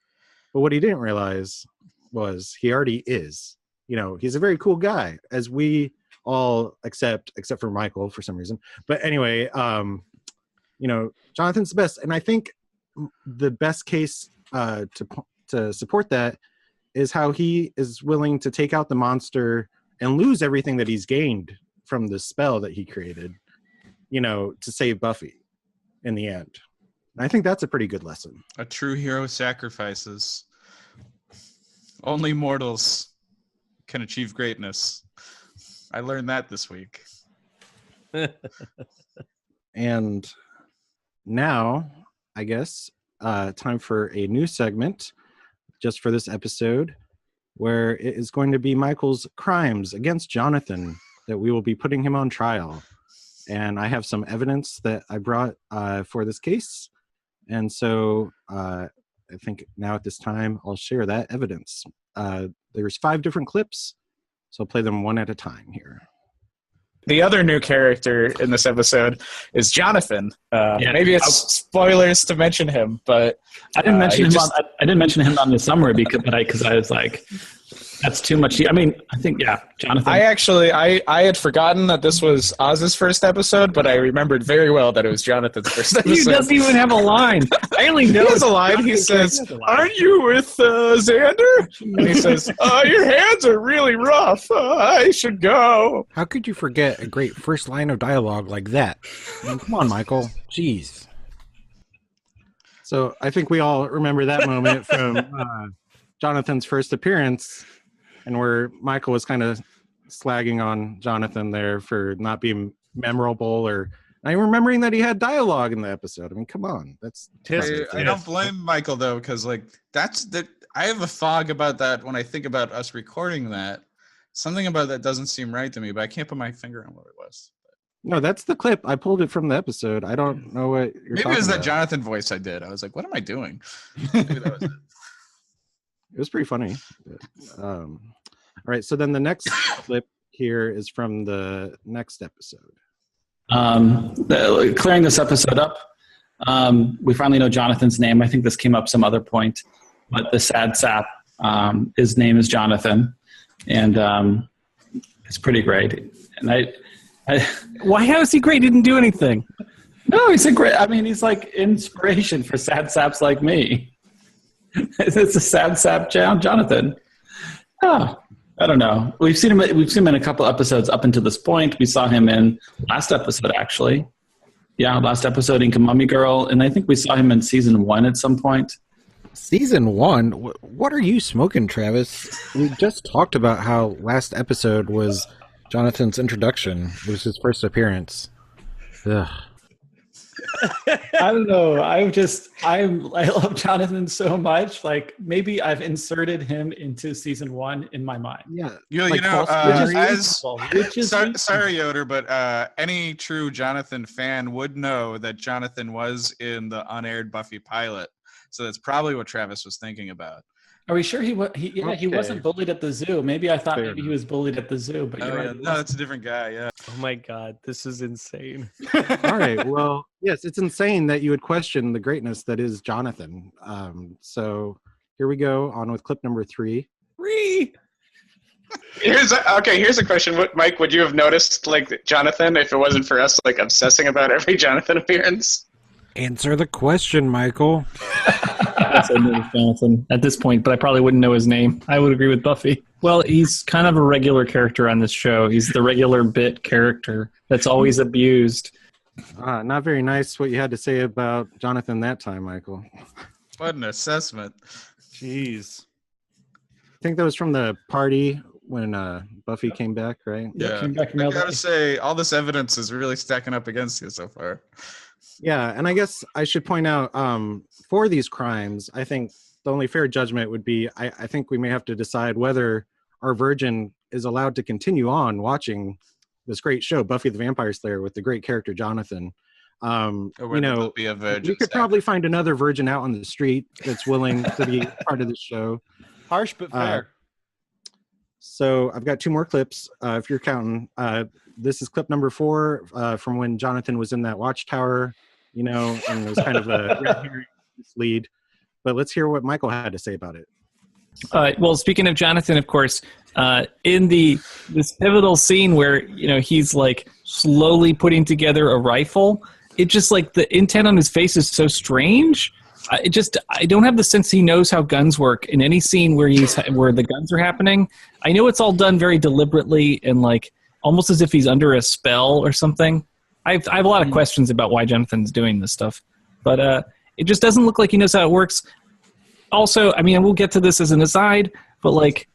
but what he didn't realize was he already is. He's a very cool guy, as we all except for Michael for some reason. But anyway, Jonathan's the best. And I think the best case to support that is how he is willing to take out the monster and lose everything that he's gained from the spell that he created, to save Buffy in the end. And I think that's a pretty good lesson. A true hero sacrifices. Only mortals can achieve greatness. I learned that this week. And now, I guess, time for a new segment just for this episode, where it is going to be Michael's crimes against Jonathan that we will be putting him on trial. And I have some evidence that I brought for this case. And so I think now at this time, I'll share that evidence. There's 5 different clips, so I'll play them one at a time here. The other new character in this episode is Jonathan. Maybe it's spoilers to mention him, but I didn't mention him. I didn't mention him on the summary because I was like, That's too much. I mean, I think, yeah, Jonathan. I had forgotten that this was Oz's first episode, but I remembered very well that it was Jonathan's first episode. He doesn't even have a line. I only know he has a line. He says, "Aren't you with Xander?" And he says, "Your hands are really rough. I should go." How could you forget a great first line of dialogue like that? I mean, come on, Michael. Jeez. So I think we all remember that moment from Jonathan's first appearance, and where Michael was kind of slagging on Jonathan there for not being memorable or not even remembering that he had dialogue in the episode. I mean, come on. I don't blame Michael, though, because I have a fog about that when I think about us recording that. Something about that doesn't seem right to me, but I can't put my finger on what it was. No, that's the clip. I pulled it from the episode. I don't know what you're Maybe talking it was that about. Jonathan voice I did. I was like, what am I doing? Maybe that was it. It was pretty funny. All right, so then the next clip here is from the next episode. Clearing this episode up, we finally know Jonathan's name. I think this came up some other point, but the sad sap, his name is Jonathan, and it's pretty great. And Why? How is he great? He didn't do anything. No, he's a great. I mean, he's like inspiration for sad saps like me. It's a sad sap, Jonathan. Oh, I don't know. We've seen him in a couple episodes up until this point. We saw him in last episode, actually. Yeah, last episode in Mummy Girl, and I think we saw him in season 1 at some point. Season 1? What are you smoking, Travis? We just talked about how last episode was Jonathan's introduction. It was his first appearance. Ugh. I don't know. I love Jonathan so much. Like, maybe I've inserted him into season 1 in my mind. Yeah. Sorry, Yoder, but any true Jonathan fan would know that Jonathan was in the unaired Buffy pilot. So that's probably what Travis was thinking about. Are we sure he wasn't bullied at the zoo? Maybe I thought maybe he was bullied at the zoo, but you're right. No, that's a different guy. Yeah. Oh my God, this is insane. All right. Well, yes, it's insane that you would question the greatness that is Jonathan. So here we go on with clip number 3. Here's a question. Mike, would you have noticed like Jonathan if it wasn't for us like obsessing about every Jonathan appearance? Answer the question, Michael. That's a new Jonathan at this point, but I probably wouldn't know his name. I would agree with Buffy. Well, he's kind of a regular character on this show. He's the regular bit character that's always abused. Not very nice what you had to say about Jonathan that time, Michael. What an assessment. Jeez. I think that was from the party when Buffy came back, right? Yeah. Came back I gotta say, all this evidence is really stacking up against you so far. Yeah, and I guess I should point out for these crimes, I think the only fair judgment would be I think we may have to decide whether our virgin is allowed to continue on watching this great show, Buffy the Vampire Slayer, with the great character Jonathan. Be a virgin we could probably find another virgin out on the street that's willing to be part of the show. Harsh but fair. So I've got 2 more clips, if you're counting. This is clip number 4 from when Jonathan was in that watchtower, and it was kind of a red herring lead. But let's hear what Michael had to say about it. Well, speaking of Jonathan, of course, in this pivotal scene where he's like slowly putting together a rifle, it just like the intent on his face is so strange. I don't have the sense he knows how guns work in any scene where the guns are happening. I know it's all done very deliberately and like almost as if he's under a spell or something. I have a lot of questions about why Jonathan's doing this stuff, but it just doesn't look like he knows how it works. Also, I mean, we'll get to this as an aside, but like,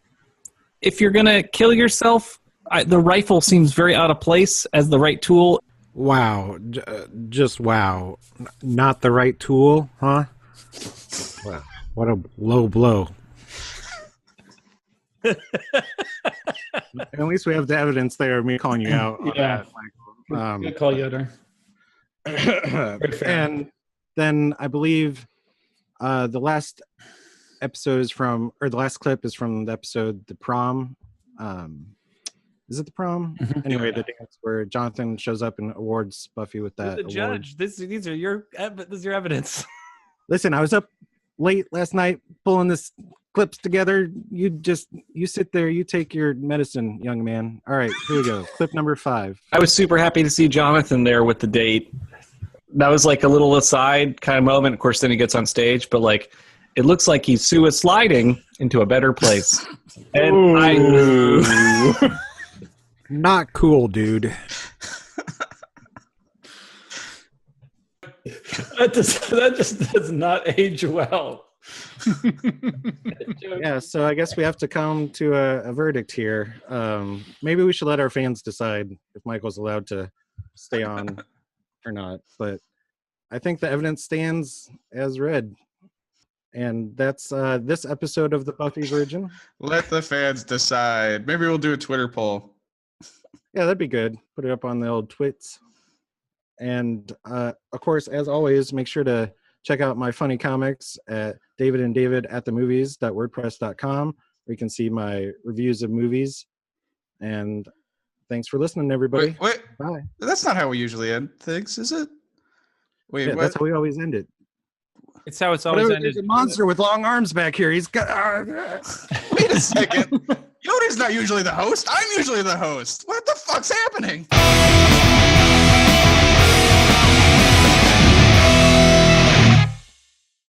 if you're gonna kill yourself, the rifle seems very out of place as the right tool. Wow, just wow, not the right tool, huh? Wow, what a low blow. At least we have the evidence there of me calling you out. Yeah, good call, Yoder. And then I believe the last episode is from, or the last clip is from the episode The Prom. Is it The Prom? Mm-hmm. Anyway, the dance where Jonathan shows up and awards Buffy with that You're the award. judge. This is your evidence. Listen, I was up late last night pulling this clips together. You sit there, you take your medicine, young man. All right, here we go. Clip number 5. I was super happy to see Jonathan there with the date. That was like a little aside kind of moment. Of course, then he gets on stage, but like it looks like he's sliding into a better place. And not cool, dude. That just does not age well. Yeah, so I guess we have to come to a verdict here. Maybe we should let our fans decide if Michael's allowed to stay on or not. But I think the evidence stands as read. And that's this episode of the Buffy Virgin. Let the fans decide. Maybe we'll do a Twitter poll. Yeah, that'd be good. Put it up on the old twits. And of course, as always, make sure to check out my funny comics at davidanddavid@themovies.wordpress.com, where you can see my reviews of movies. And thanks for listening, everybody. Wait. Bye. That's not how we usually end things, is it? Wait, Yeah, what? that's how we always end it. It's how it's always ended. There's a monster with long arms back here. He's got. Wait a second. Yoder's not usually the host. I'm usually the host. What the fuck's happening?